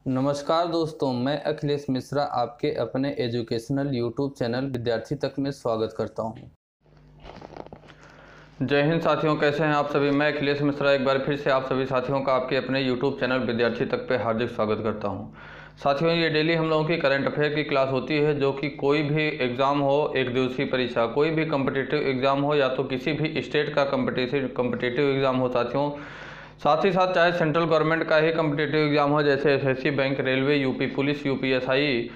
नमस्कार दोस्तों, मैं अखिलेश मिश्रा आपके अपने एजुकेशनल यूट्यूब चैनल विद्यार्थी तक में स्वागत करता हूं। जय हिंद साथियों, कैसे हैं आप सभी। मैं अखिलेश मिश्रा एक बार फिर से आप सभी साथियों का आपके अपने यूट्यूब चैनल विद्यार्थी तक पे हार्दिक स्वागत करता हूं। साथियों, ये डेली हम लोगों की करंट अफेयर की क्लास होती है, जो कि कोई भी एग्ज़ाम हो, एक दिवसीय परीक्षा, कोई भी कम्पिटिटिव एग्ज़ाम हो या तो किसी भी स्टेट का कम्पिटिटिव एग्ज़ाम हो साथियों, साथ ही साथ चाहे सेंट्रल गवर्नमेंट का ही कम्पिटिटिव एग्जाम हो जैसे SSC, bank, railway, UP police, UPSI,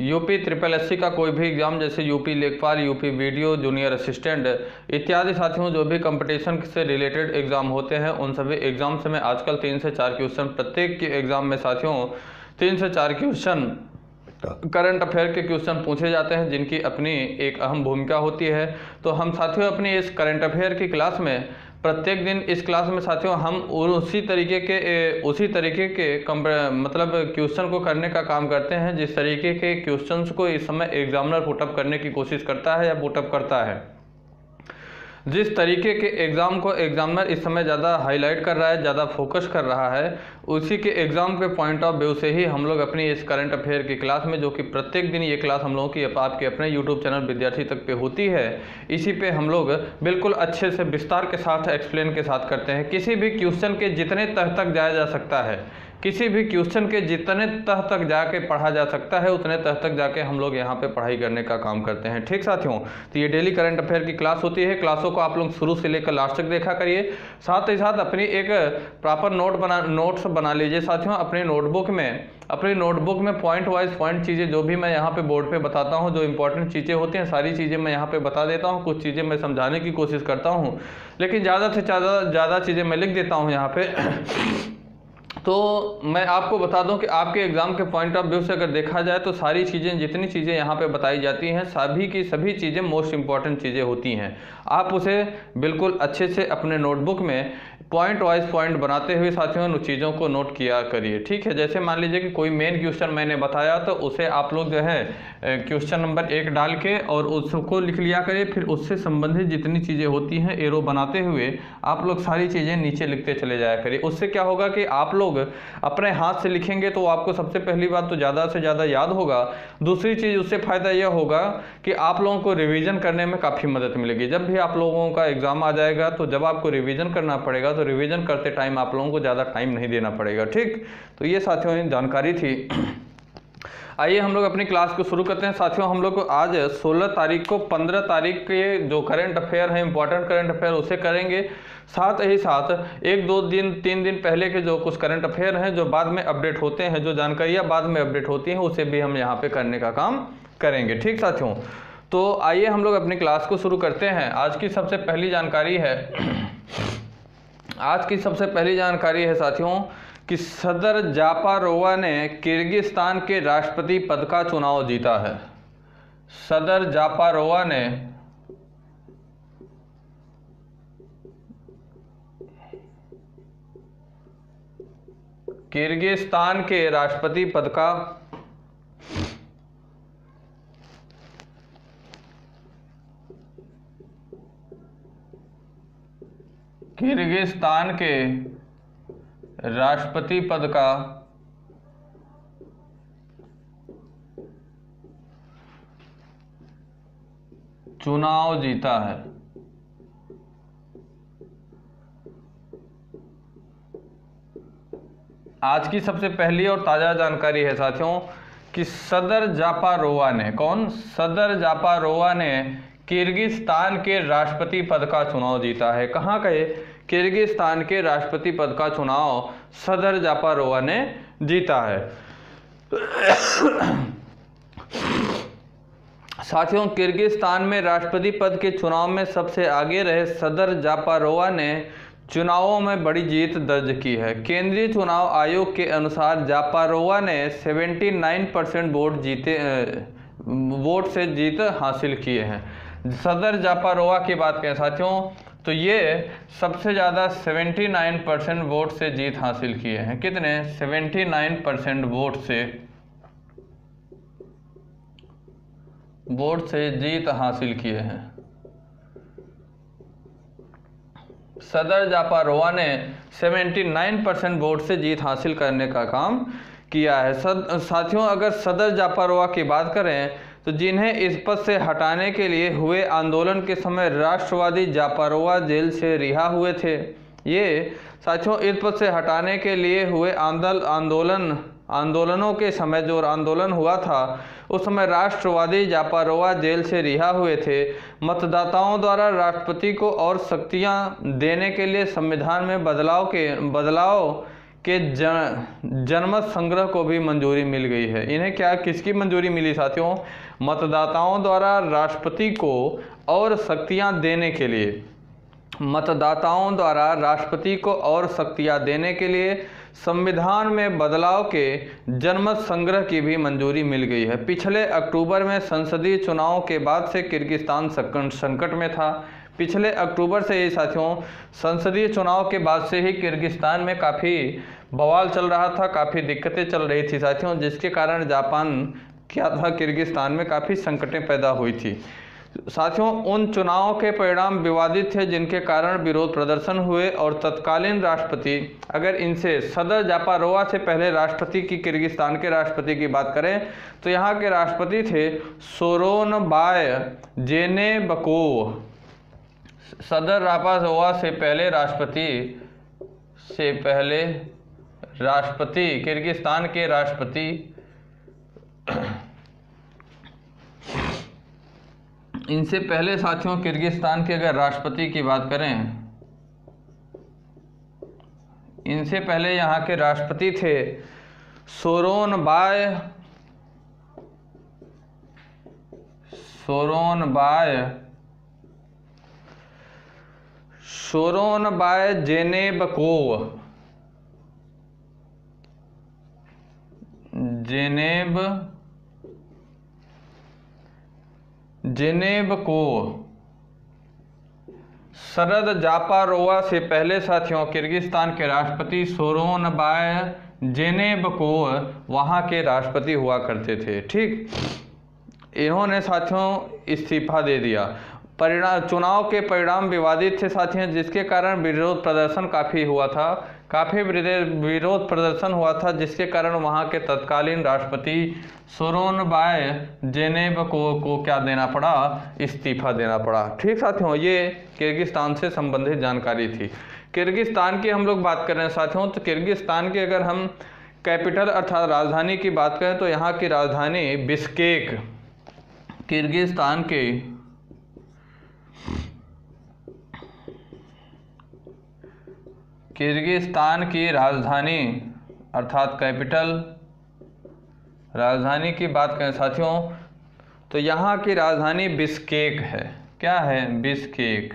UP triple SC का कोई भी एग्जाम जैसे यूपी लेखपाल, यूपी वीडियो जूनियर असिस्टेंट इत्यादि साथियों, जो भी कंपटीशन से रिलेटेड एग्जाम होते हैं उन सभी एग्जाम से मैं आजकल 3 से 4 क्वेश्चन प्रत्येक एग्जाम में साथियों 3 से 4 क्वेश्चन करंट अफेयर के क्वेश्चन पूछे जाते हैं, जिनकी अपनी एक अहम भूमिका होती है। तो हम साथियों अपनी इस करंट अफेयर की क्लास में प्रत्येक दिन इस क्लास में साथियों हम उसी तरीके के मतलब क्वेश्चन को करने का काम करते हैं, जिस तरीके के क्वेश्चंस को इस समय एग्जामिनर पुटअप करने की कोशिश करता है या पुटअप करता है। जिस तरीके के एग्ज़ाम को एग्जामिनर इस समय ज़्यादा हाईलाइट कर रहा है, ज़्यादा फोकस कर रहा है, उसी के एग्ज़ाम के पॉइंट ऑफ व्यू से ही हम लोग अपनी इस करंट अफेयर की क्लास में, जो कि प्रत्येक दिन ये क्लास हम लोगों की आपके अपने यूट्यूब चैनल विद्यार्थी तक पे होती है, इसी पे हम लोग बिल्कुल अच्छे से विस्तार के साथ एक्सप्लेन के साथ करते हैं। किसी भी क्वेश्चन के जितने तह तक जाया जा सकता है, किसी भी क्वेश्चन के जितने तह तक जाके पढ़ा जा सकता है, उतने तह तक जाके हम लोग यहाँ पे पढ़ाई करने का काम करते हैं। ठीक साथियों, तो ये डेली करंट अफेयर की क्लास होती है। क्लासों को आप लोग शुरू से लेकर लास्ट तक देखा करिए। साथ ही साथ अपनी एक प्रॉपर नोट्स बना लीजिए साथियों। अपनी नोटबुक में पॉइंट वाइज पॉइंट चीज़ें जो भी मैं यहाँ पे बोर्ड पे बताता हूँ, जो इंपॉर्टेंट चीज़ें होती हैं, सारी चीज़ें मैं यहाँ पे बता देता हूँ। कुछ चीज़ें मैं समझाने की कोशिश करता हूँ, लेकिन ज़्यादा से ज़्यादा चीज़ें मैं लिख देता हूँ यहाँ पे। तो मैं आपको बता दूं कि आपके एग्ज़ाम के पॉइंट ऑफ व्यू से अगर देखा जाए तो सारी चीज़ें, जितनी चीज़ें यहाँ पे बताई जाती हैं, सभी की सभी चीज़ें मोस्ट इंपॉर्टेंट चीज़ें होती हैं। आप उसे बिल्कुल अच्छे से अपने नोटबुक में पॉइंट वाइज पॉइंट बनाते हुए साथियों उन चीज़ों को नोट किया करिए। ठीक है, जैसे मान लीजिए कि कोई मेन क्वेश्चन मैंने बताया, तो उसे आप लोग जो है क्वेश्चन नंबर 1 डाल के और उसको लिख लिया करिए। फिर उससे संबंधित जितनी चीज़ें होती हैं एरो बनाते हुए आप लोग सारी चीज़ें नीचे लिखते चले जाया करिए। उससे क्या होगा कि आप लोग अपने हाथ से लिखेंगे तो आपको सबसे पहली बात तो ज़्यादा से ज़्यादा याद होगा। दूसरी चीज़, उससे फ़ायदा यह होगा कि आप लोगों को रिवीजन करने में काफ़ी मदद मिलेगी। जब भी आप लोगों का एग्ज़ाम आ जाएगा तो जब आपको रिवीजन करना पड़ेगा तो रिवीजन करते टाइम आप लोगों को ज़्यादा टाइम नहीं देना पड़ेगा। ठीक, तो ये साथियों जानकारी थी। आइए हम लोग अपनी क्लास को शुरू करते हैं साथियों। हम लोग को आज 16 तारीख को 15 तारीख के जो करंट अफेयर है, इंपॉर्टेंट करंट अफेयर, उसे करेंगे। साथ ही साथ 1-2 दिन 3 दिन पहले के जो कुछ करंट अफेयर हैं, जो बाद में अपडेट होते हैं, जो जानकारियाँ बाद में अपडेट होती हैं, उसे भी हम यहाँ पे करने का काम करेंगे। ठीक साथियों, तो आइए हम लोग अपनी क्लास को शुरू करते हैं। आज की सबसे पहली जानकारी है साथियों कि सदर जापारोवा ने किर्गिस्तान के राष्ट्रपति पद का चुनाव जीता है। सदर जापारोवा ने किर्गिस्तान के राष्ट्रपति पद का चुनाव जीता है। आज की सबसे पहली और ताज़ा जानकारी है साथियों कि सदर जापारोवा ने किर्गिस्तान के राष्ट्रपति पद का चुनाव जीता है। कहाँ का? किर्गिस्तान के राष्ट्रपति पद का चुनाव सदर जापारोवा ने जीता है। साथियों, किर्गिस्तान में राष्ट्रपति पद के चुनाव में सबसे आगे रहे सदर जापारोवा ने चुनावों में बड़ी जीत दर्ज की है। केंद्रीय चुनाव आयोग के अनुसार जापारोवा ने 79% वोट से जीत हासिल किए हैं। सदर जापारोवा की बात करें साथियों तो ये सबसे ज़्यादा 79% वोट से जीत हासिल किए हैं। कितने? 79% वोट से जीत हासिल किए हैं। सदर जापारोवा ने 79% वोट से जीत हासिल करने का काम किया है। साथियों, अगर सदर जापारोवा की बात करें तो जिन्हें इस पद से हटाने के लिए हुए आंदोलन के समय राष्ट्रवादी जापारोवा जेल से रिहा हुए थे। ये साथियों, इस पद से हटाने के लिए हुए आंदोलनों के समय जो आंदोलन हुआ था उस समय राष्ट्रवादी जापारोवा जेल से रिहा हुए थे। मतदाताओं द्वारा राष्ट्रपति को और शक्तियां देने के लिए संविधान में बदलाव के जनमत संग्रह को भी मंजूरी मिल गई है। इन्हें किसकी मंजूरी मिली साथियों? मतदाताओं द्वारा राष्ट्रपति को और शक्तियां देने के लिए, मतदाताओं द्वारा राष्ट्रपति को और शक्तियां देने के लिए संविधान में बदलाव के जनमत संग्रह की भी मंजूरी मिल गई है। पिछले अक्टूबर में संसदीय चुनाव के बाद से किर्गिस्तान संकट में था। पिछले अक्टूबर से ही साथियों, संसदीय चुनाव के बाद से ही किर्गिस्तान में काफ़ी बवाल चल रहा था, काफ़ी दिक्कतें चल रही थी साथियों, जिसके कारण जापान क्या था, किर्गिस्तान में काफ़ी संकटें पैदा हुई थी। साथियों, उन चुनावों के परिणाम विवादित थे जिनके कारण विरोध प्रदर्शन हुए और तत्कालीन राष्ट्रपति, अगर इनसे सदर जापारोवा से पहले राष्ट्रपति की, किर्गिस्तान के राष्ट्रपति की बात करें तो यहाँ के राष्ट्रपति थे सोरोनबाय जेनेबकोव। सदर जापारोवा से पहले राष्ट्रपति किर्गिस्तान के राष्ट्रपति इनसे पहले साथियों किर्गिस्तान के अगर राष्ट्रपति की बात करें, इनसे पहले यहाँ के राष्ट्रपति थे सोरोनबाय जेनेबकोव। शरद जापारोवा से पहले साथियों किर्गिस्तान के राष्ट्रपति सोरोनबाय जेनेबकोव वहाँ के राष्ट्रपति हुआ करते थे। ठीक, इन्होंने साथियों इस्तीफा दे दिया। चुनाव के परिणाम विवादित थे साथियों, जिसके कारण विरोध प्रदर्शन काफ़ी हुआ था, विरोध प्रदर्शन हुआ था, जिसके कारण वहाँ के तत्कालीन राष्ट्रपति सोरोनबाय जेनेबकोव को क्या देना पड़ा? इस्तीफा देना पड़ा। ठीक साथियों, ये किर्गिस्तान से संबंधित जानकारी थी। किर्गिस्तान की हम लोग बात कर रहे हैं साथियों, तो किर्गिस्तान की अगर हम कैपिटल अर्थात राजधानी की बात करें तो यहाँ की राजधानी बिश्केक, किर्गिस्तान की राजधानी अर्थात कैपिटल राजधानी की बात करें साथियों तो यहाँ की राजधानी बिश्केक है। क्या है? बिश्केक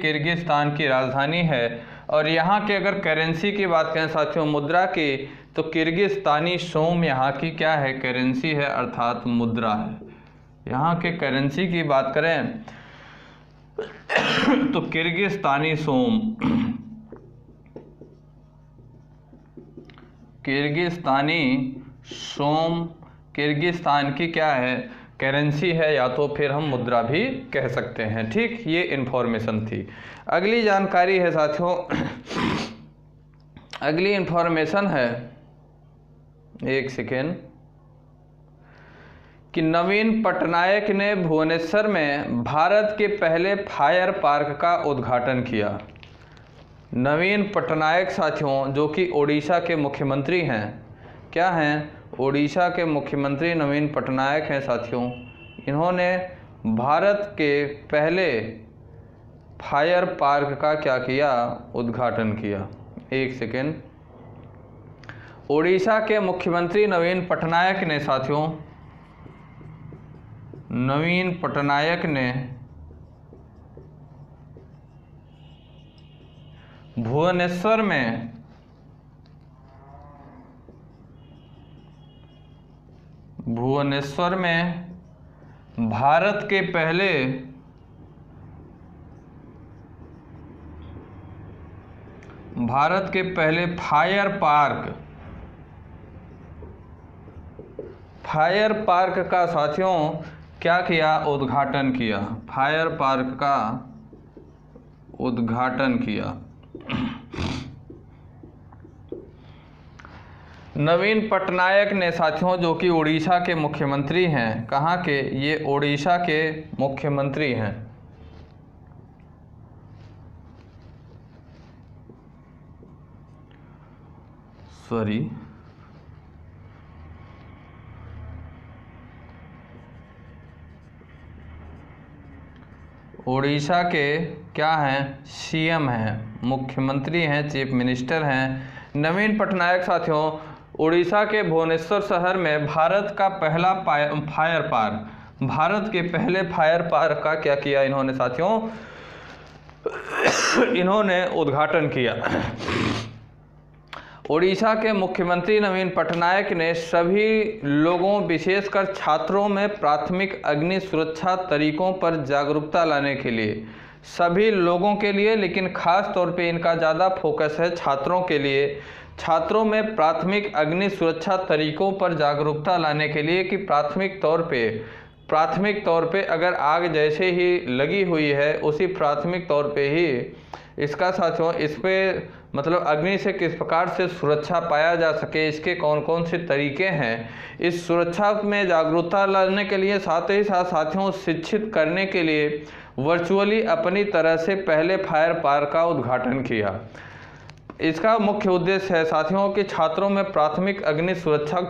किर्गिस्तान की राजधानी है। और यहाँ के अगर करेंसी की बात करें साथियों, मुद्रा की, तो किर्गिस्तानी सोम यहाँ की क्या है? करेंसी है अर्थात मुद्रा है। यहाँ के करेंसी की बात करें तो किर्गिस्तानी सोम, किर्गिस्तान की क्या है? करेंसी है, या तो फिर हम मुद्रा भी कह सकते हैं। ठीक, ये इन्फॉर्मेशन थी। अगली जानकारी है साथियों, अगली इन्फॉर्मेशन है, एक सेकेंड, कि नवीन पटनायक ने भुवनेश्वर में भारत के पहले फायर पार्क का उद्घाटन किया। नवीन पटनायक साथियों जो कि ओडिशा के मुख्यमंत्री हैं, क्या हैं? ओडिशा के मुख्यमंत्री नवीन पटनायक हैं साथियों। इन्होंने भारत के पहले फायर पार्क का क्या किया? उद्घाटन किया। एक सेकेंड, ओडिशा के मुख्यमंत्री नवीन पटनायक ने साथियों, नवीन पटनायक ने भुवनेश्वर में भारत के पहले फायर पार्क का साथियों क्या किया? उद्घाटन किया। फायर पार्क का उद्घाटन किया। नवीन पटनायक ने साथियों, जो कि उड़ीसा के मुख्यमंत्री हैं, कहाँ के, ये उड़ीसा के मुख्यमंत्री हैं। सॉरी, उड़ीसा के क्या हैं, सीएम हैं, मुख्यमंत्री हैं, चीफ मिनिस्टर हैं नवीन पटनायक। साथियों, उड़ीसा के भुवनेश्वर शहर में भारत का पहला फायर पार्क, भारत के पहले फायर पार्क का क्या किया इन्होंने साथियों, इन्होंने उद्घाटन किया। उड़ीसा के मुख्यमंत्री नवीन पटनायक ने सभी लोगों, विशेषकर छात्रों में प्राथमिक अग्नि सुरक्षा तरीकों पर जागरूकता लाने के लिए, सभी लोगों के लिए, लेकिन खास तौर पे इनका ज़्यादा फोकस है छात्रों के लिए, छात्रों में प्राथमिक अग्नि सुरक्षा तरीकों पर जागरूकता लाने के लिए कि प्राथमिक तौर पे अगर आग जैसे ही लगी हुई है, उसी प्राथमिक तौर पे ही इसका साथियों, इस पे मतलब अग्नि से किस प्रकार से सुरक्षा पाया जा सके, इसके कौन कौन से तरीके हैं, इस सुरक्षा में जागरूकता लाने के लिए, साथ ही साथ साथियों शिक्षित करने के लिए वर्चुअली अपनी तरह से पहले फायर पार्क का उद्घाटन किया। इसका मुख्य उद्देश्य है साथियों कि छात्रों में प्राथमिक अग्नि सुरक्षा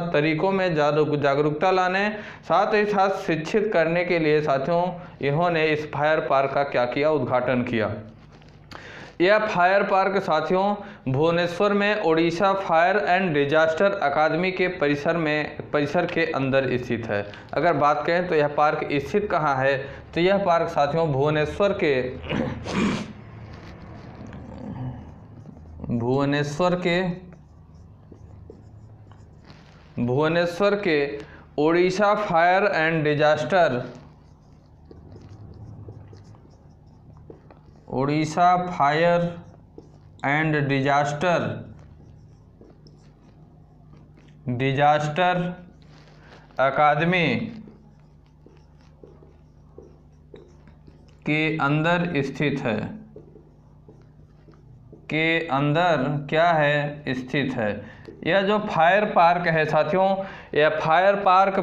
तरीकों में जागरूकता लाने, साथ ही साथ शिक्षित करने के लिए साथियों इन्होंने इस फायर पार्क का क्या किया, उद्घाटन किया। यह फायर पार्क साथियों भुवनेश्वर में उड़ीसा फायर एंड डिजास्टर अकादमी के परिसर के अंदर स्थित है। अगर बात करें तो यह पार्क स्थित कहाँ है, तो यह पार्क साथियों भुवनेश्वर के उड़ीसा फायर एंड डिजास्टर अकादमी के अंदर स्थित है, स्थित है। यह जो फायर पार्क है साथियों, यह फायर पार्क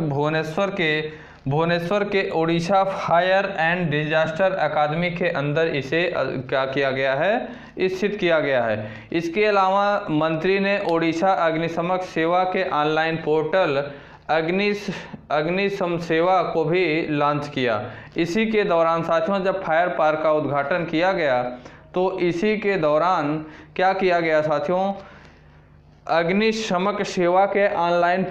भुवनेश्वर के उड़ीसा फायर एंड डिजास्टर अकादमी के अंदर इसे क्या किया गया है, स्थित किया गया है। इसके अलावा मंत्री ने उड़ीसा अग्निशमन सेवा के ऑनलाइन पोर्टल अग्निशम सेवा को भी लॉन्च किया। इसी के दौरान साथियों जब फायर पार्क का उद्घाटन किया गया, तो इसी के दौरान क्या किया गया साथियों, अग्निशमन सेवा का ऑनलाइन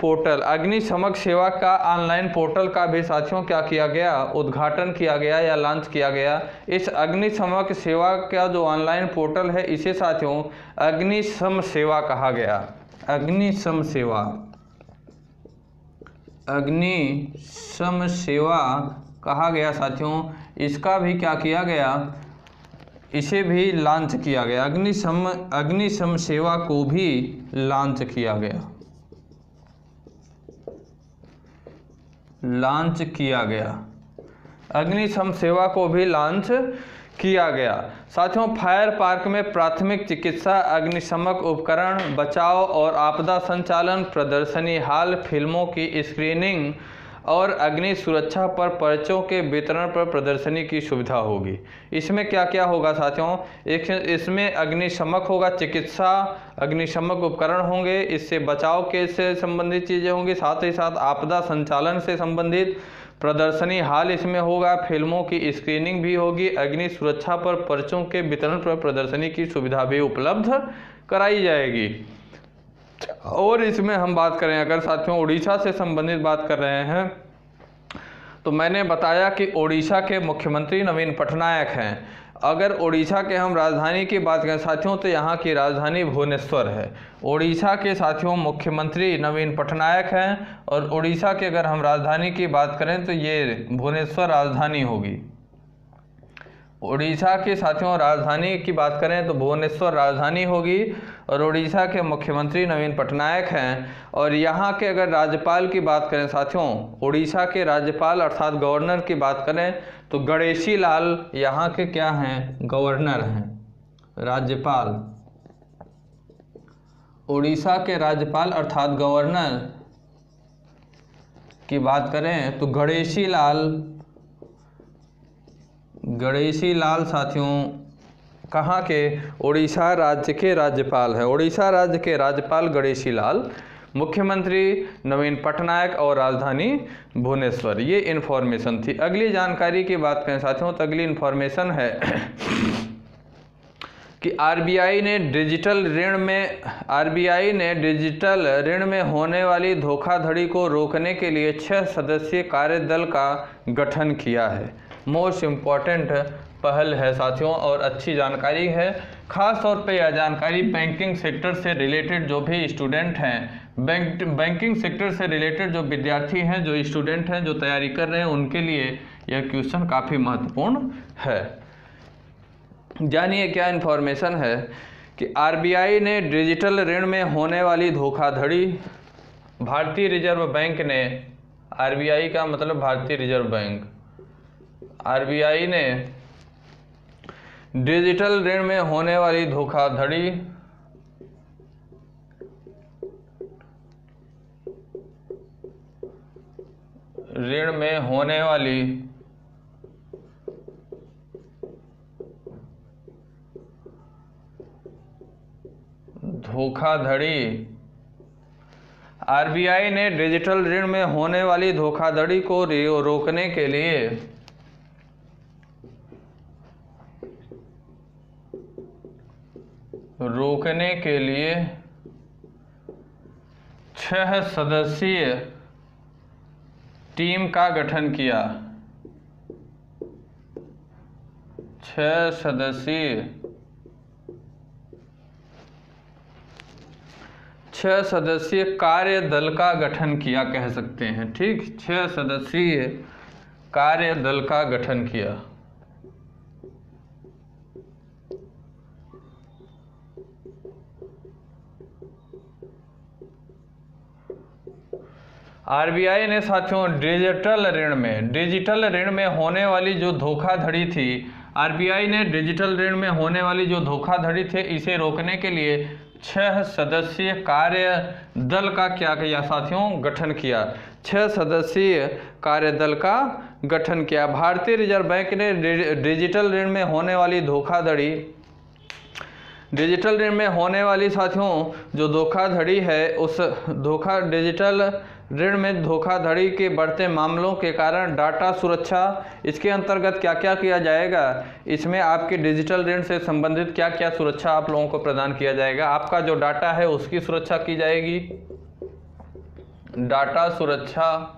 पोर्टल का भी साथियों क्या किया गया, उद्घाटन किया गया या लॉन्च किया गया। इस अग्निशमन सेवा का जो ऑनलाइन पोर्टल है, इसे साथियों अग्निशम सेवा कहा गया। अग्निशम सेवा कहा गया साथियों। इसका भी क्या किया गया, इसे भी लॉन्च किया गया। अग्निशम सेवा को भी लॉन्च किया गया, अग्निशम सेवा को भी लॉन्च किया गया। साथियों फायर पार्क में प्राथमिक चिकित्सा, अग्निशमन उपकरण, बचाव और आपदा संचालन, प्रदर्शनी हॉल, फिल्मों की स्क्रीनिंग और अग्नि सुरक्षा पर पर्चों के वितरण पर प्रदर्शनी की सुविधा होगी। इसमें क्या क्या होगा साथियों, इसमें अग्निशमन होगा, चिकित्सा अग्निशमन उपकरण होंगे, इससे बचाव के से संबंधित चीज़ें होंगी, साथ ही साथ आपदा संचालन से संबंधित प्रदर्शनी हॉल इसमें होगा, फिल्मों की स्क्रीनिंग भी होगी, अग्नि सुरक्षा पर पर्चों के वितरण पर प्रदर्शनी की सुविधा भी उपलब्ध कराई जाएगी। और इसमें हम बात करें, अगर साथियों उड़ीसा से संबंधित बात कर रहे हैं, तो मैंने बताया कि उड़ीसा के मुख्यमंत्री नवीन पटनायक हैं। अगर उड़ीसा के हम राजधानी की बात करें साथियों, तो यहाँ की राजधानी भुवनेश्वर है। उड़ीसा के साथियों मुख्यमंत्री नवीन पटनायक हैं, और उड़ीसा के अगर हम राजधानी की बात करें तो ये भुवनेश्वर राजधानी होगी। उड़ीसा के साथियों राजधानी की बात करें तो भुवनेश्वर राजधानी होगी, और उड़ीसा के मुख्यमंत्री नवीन पटनायक हैं। और यहाँ के अगर राज्यपाल की बात करें साथियों, उड़ीसा के राज्यपाल अर्थात गवर्नर की बात करें तो गणेशी लाल यहाँ के क्या हैं, गवर्नर हैं। राज्यपाल उड़ीसा के राज्यपाल अर्थात गवर्नर की बात करें तो गणेशी लाल साथियों कहाँ के? उड़ीसा राज्य के राज्यपाल है। उड़ीसा राज्य के राज्यपाल गणेशी लाल, मुख्यमंत्री नवीन पटनायक और राजधानी भुवनेश्वर। ये इन्फॉर्मेशन थी। अगली जानकारी की बात करें साथियों तो अगली इन्फॉर्मेशन है कि आरबीआई ने डिजिटल ऋण में होने वाली धोखाधड़ी को रोकने के लिए 6 सदस्यीय कार्यदल का गठन किया है। मोस्ट इम्पॉर्टेंट पहल है साथियों और अच्छी जानकारी है। खास तौर पे यह जानकारी बैंकिंग सेक्टर से रिलेटेड जो भी स्टूडेंट हैं, बैंकिंग सेक्टर से रिलेटेड जो विद्यार्थी हैं, जो स्टूडेंट हैं, जो तैयारी कर रहे हैं, उनके लिए यह क्वेश्चन काफ़ी महत्वपूर्ण है। जानिए क्या इन्फॉर्मेशन है कि आरबीआई ने डिजिटल ऋण में होने वाली धोखाधड़ी, भारतीय रिजर्व बैंक ने, आरबीआई का मतलब भारतीय रिजर्व बैंक, आरबीआई ने डिजिटल ऋण में होने वाली धोखाधड़ी आरबीआई ने डिजिटल ऋण में होने वाली धोखाधड़ी को रोकने के लिए 6 सदस्यीय टीम का गठन किया। 6 सदस्यीय कार्यदल का गठन किया कह सकते हैं। ठीक, 6 सदस्यीय कार्यदल का गठन किया। आरबीआई ने साथियों डिजिटल ऋण में होने वाली जो धोखाधड़ी थी, आरबीआई ने डिजिटल ऋण में होने वाली जो धोखाधड़ी थी, इसे रोकने के लिए 6 सदस्यीय कार्यदल का क्या किया साथियों? गठन किया। 6 सदस्यीय कार्यदल का गठन किया। भारतीय रिजर्व बैंक ने डिजिटल ऋण में होने वाली धोखाधड़ी, डिजिटल ऋण में होने वाली साथियों जो धोखाधड़ी है, उस डिजिटल ऋण में धोखाधड़ी के बढ़ते मामलों के कारण डाटा सुरक्षा, इसके अंतर्गत क्या क्या किया जाएगा? इसमें आपके डिजिटल ऋण से संबंधित क्या क्या सुरक्षा आप लोगों को प्रदान किया जाएगा? आपका जो डाटा है उसकी सुरक्षा की जाएगी, डाटा सुरक्षा।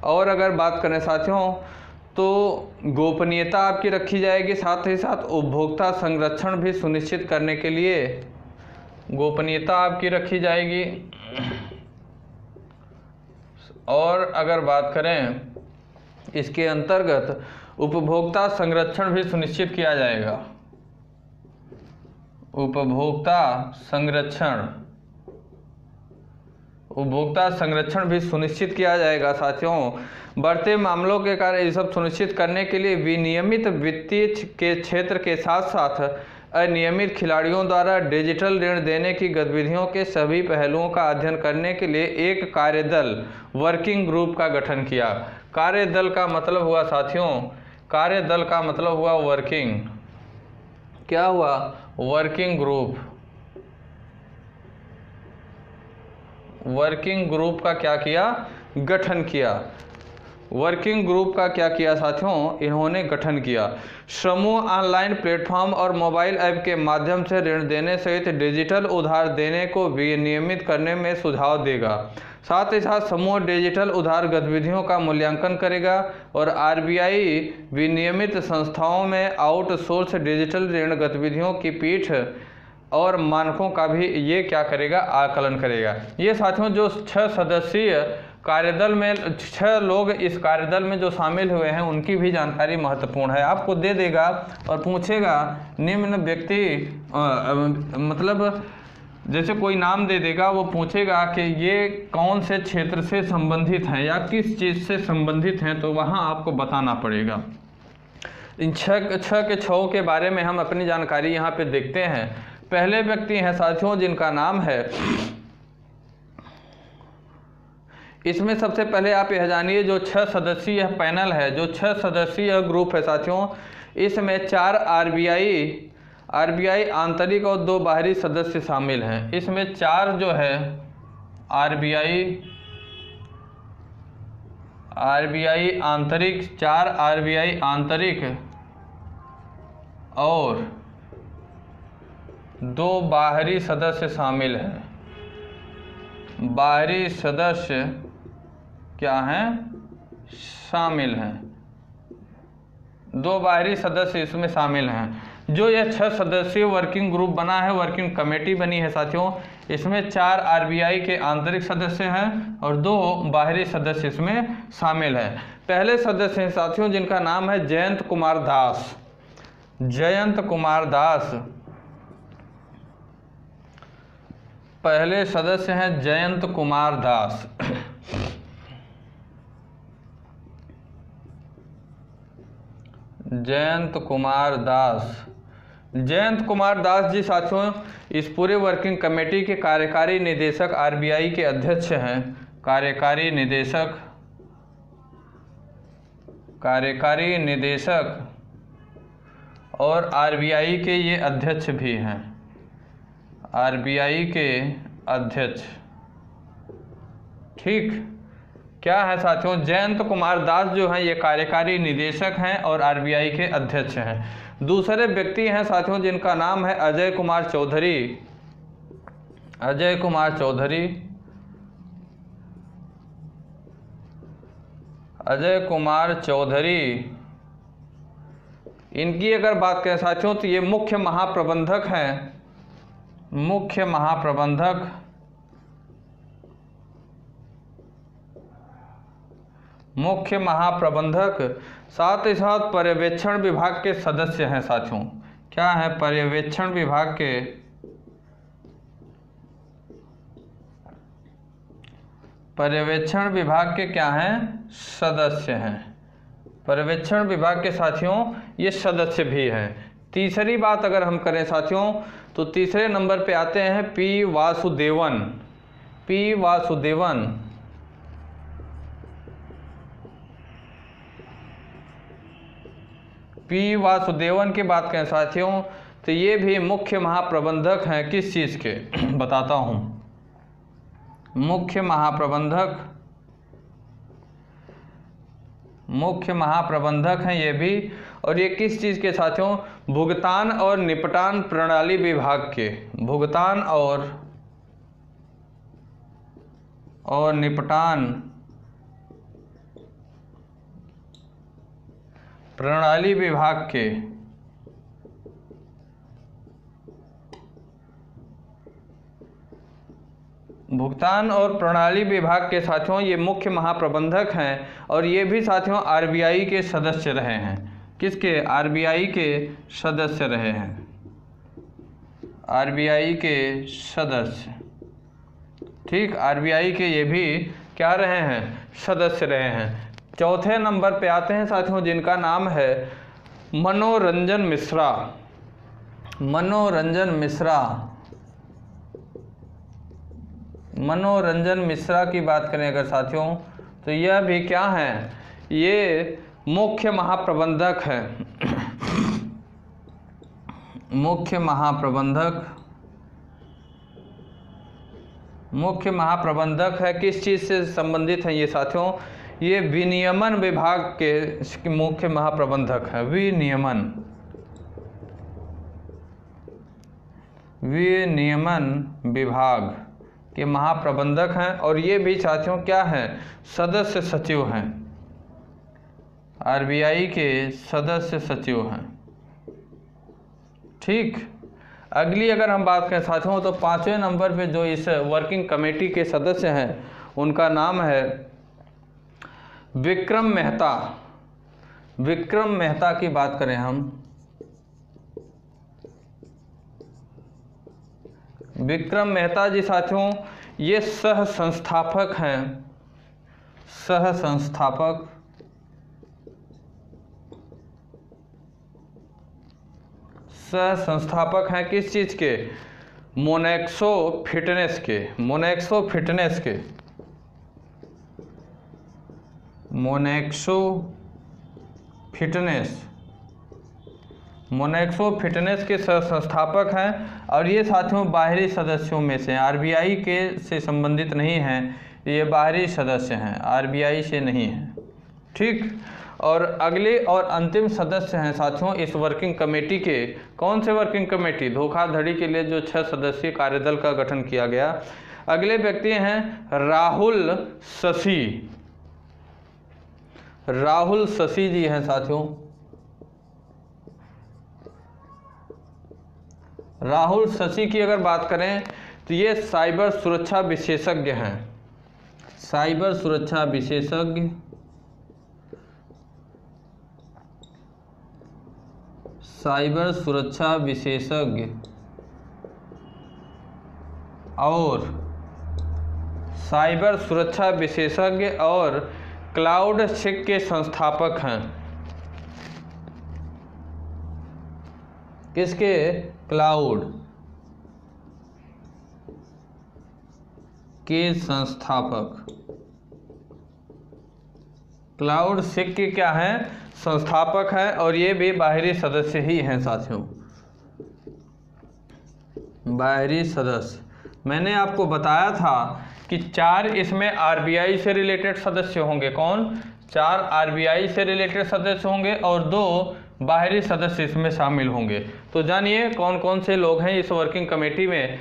और अगर बात करें साथियों तो गोपनीयता आपकी रखी जाएगी। साथ ही साथ उपभोक्ता संरक्षण भी सुनिश्चित करने के लिए गोपनीयता आपकी रखी जाएगी। और अगर बात करें इसके अंतर्गत उपभोक्ता संरक्षण भी सुनिश्चित किया जाएगा। उपभोक्ता संरक्षण भी सुनिश्चित किया जाएगा साथियों। बढ़ते मामलों के कारण ये सब सुनिश्चित करने के लिए विनियमित वित्तीय के क्षेत्र के साथ साथ अनियमित खिलाड़ियों द्वारा डिजिटल ऋण देने की गतिविधियों के सभी पहलुओं का अध्ययन करने के लिए एक कार्यदल, वर्किंग ग्रुप का गठन किया। कार्यदल का मतलब हुआ साथियों, कार्यदल का मतलब हुआ वर्किंग, क्या हुआ? Working group. वर्किंग ग्रुप का क्या किया? गठन किया। वर्किंग ग्रुप का क्या किया साथियों? इन्होंने गठन किया। समूह ऑनलाइन प्लेटफॉर्म और मोबाइल ऐप के माध्यम से ऋण देने सहित डिजिटल उधार देने को विनियमित करने में सुझाव देगा। साथ ही साथ समूह डिजिटल उधार गतिविधियों का मूल्यांकन करेगा और आरबीआई विनियमित संस्थाओं में आउटसोर्स डिजिटल ऋण गतिविधियों की पीठ और मानकों का भी ये क्या करेगा? आकलन करेगा। ये साथियों जो 6 सदस्यीय कार्यदल में 6 लोग इस कार्यदल में जो शामिल हुए हैं उनकी भी जानकारी महत्वपूर्ण है। आपको दे देगा और पूछेगा निम्न व्यक्ति मतलब जैसे कोई नाम दे देगा, वो पूछेगा कि ये कौन से क्षेत्र से संबंधित हैं या किस चीज़ से संबंधित हैं, तो वहाँ आपको बताना पड़ेगा। इन 6 के 6 के बारे में हम अपनी जानकारी यहाँ पे देखते हैं। पहले व्यक्ति हैं साथियों जिनका नाम है, इसमें सबसे पहले आप यह जानिए जो 6 सदस्यीय पैनल है, जो 6 सदस्यीय ग्रुप है साथियों, इसमें 4 आरबीआई आंतरिक और 2 बाहरी सदस्य शामिल हैं। इसमें 4 जो है आरबीआई आंतरिक, 4 आरबीआई आंतरिक और 2 बाहरी सदस्य शामिल हैं। बाहरी सदस्य क्या हैं? शामिल हैं। 2 बाहरी सदस्य इसमें शामिल हैं। जो यह 6 सदस्यीय वर्किंग ग्रुप बना है, वर्किंग कमेटी बनी है साथियों, इसमें 4 आरबीआई के आंतरिक सदस्य हैं और 2 बाहरी सदस्य इसमें शामिल हैं। पहले सदस्य हैं साथियों जिनका नाम है जयंत कुमार दास। जयंत कुमार दास पहले सदस्य हैं जयंत कुमार दास। जयंत कुमार दास, जयंत कुमार दास जी साथियों इस पूरे वर्किंग कमेटी के कार्यकारी निदेशक, आरबीआई के अध्यक्ष हैं। कार्यकारी निदेशक और आरबीआई के ये अध्यक्ष भी हैं। आरबीआई के अध्यक्ष, ठीक। क्या है साथियों? जयंत कुमार दास जो हैं ये कार्यकारी निदेशक हैं और आरबीआई के अध्यक्ष हैं। दूसरे व्यक्ति हैं साथियों जिनका नाम है अजय कुमार चौधरी। अजय कुमार चौधरी, अजय कुमार चौधरी, इनकी अगर बात करें साथियों तो ये मुख्य महाप्रबंधक हैं। मुख्य महाप्रबंधक, साथ ही साथ पर्यवेक्षण विभाग के सदस्य हैं साथियों। क्या है? पर्यवेक्षण विभाग के क्या हैं? सदस्य हैं। पर्यवेक्षण विभाग के साथियों ये सदस्य भी हैं। तीसरी बात अगर हम करें साथियों तो तीसरे नंबर पे आते हैं पी वासुदेवन। पी वासुदेवन की बात करें साथियों तो ये भी मुख्य महाप्रबंधक हैं। किस चीज़ के? बताता हूँ। मुख्य महाप्रबंधक हैं ये भी। और ये किस चीज़ के साथियों? भुगतान और निपटान प्रणाली विभाग के। भुगतान और निपटान प्रणाली विभाग के। भुगतान और प्रणाली विभाग के साथियों ये मुख्य महाप्रबंधक हैं और ये भी साथियों आरबीआई के सदस्य रहे हैं। किसके? आरबीआई के सदस्य रहे हैं। आरबीआई के सदस्य, ठीक। आरबीआई के ये भी क्या रहे हैं? सदस्य रहे हैं। चौथे नंबर पे आते हैं साथियों जिनका नाम है मनोरंजन मिश्रा। मनोरंजन मिश्रा की बात करें अगर साथियों तो यह भी क्या हैं? ये मुख्य महाप्रबंधक है। मुख्य महाप्रबंधक है। किस चीज़ से संबंधित हैं ये साथियों? ये विनियमन विभाग के मुख्य महाप्रबंधक है। विनियमन विभाग के महाप्रबंधक हैं और ये भी साथियों क्या हैं? सदस्य सचिव हैं। आरबीआई के सदस्य सचिव हैं, ठीक। अगली अगर हम बात करें साथियों तो 5वें नंबर पे जो इस वर्किंग कमेटी के सदस्य हैं उनका नाम है विक्रम मेहता। विक्रम मेहता की बात करें हम, विक्रम मेहता जी साथियों ये सह संस्थापक हैं। सह संस्थापक हैं किस चीज़ के? मोनेक्सो फिटनेस के। मोनेक्सो फिटनेस के। Monexo fitness. मोनेक्सो फिटनेस के सह संस्थापक हैं और ये साथियों बाहरी सदस्यों में से हैं, आरबीआई के से संबंधित नहीं हैं, ये बाहरी सदस्य हैं, आरबीआई से नहीं हैं। ठीक। और अगले और अंतिम सदस्य हैं साथियों इस वर्किंग कमेटी के। कौन से वर्किंग कमेटी? धोखाधड़ी के लिए जो 6 सदस्यीय कार्यदल का गठन किया गया। अगले व्यक्ति हैं राहुल शशि। राहुल शशि जी हैं साथियों। राहुल शशि की अगर बात करें तो ये साइबर सुरक्षा विशेषज्ञ हैं। साइबर सुरक्षा विशेषज्ञ। साइबर सुरक्षा विशेषज्ञ और साइबर सुरक्षा विशेषज्ञ और क्लाउड सिक के संस्थापक हैं। किसके? क्लाउड के संस्थापक। क्लाउड सिक के क्या हैं? संस्थापक हैं और ये भी बाहरी सदस्य ही हैं साथियों, बाहरी सदस्य। मैंने आपको बताया था कि 4 इसमें आरबीआई से रिलेटेड सदस्य होंगे। कौन? 4 आरबीआई से रिलेटेड सदस्य होंगे और 2 बाहरी सदस्य इसमें शामिल होंगे। तो जानिए कौन कौन से लोग हैं इस वर्किंग कमेटी में।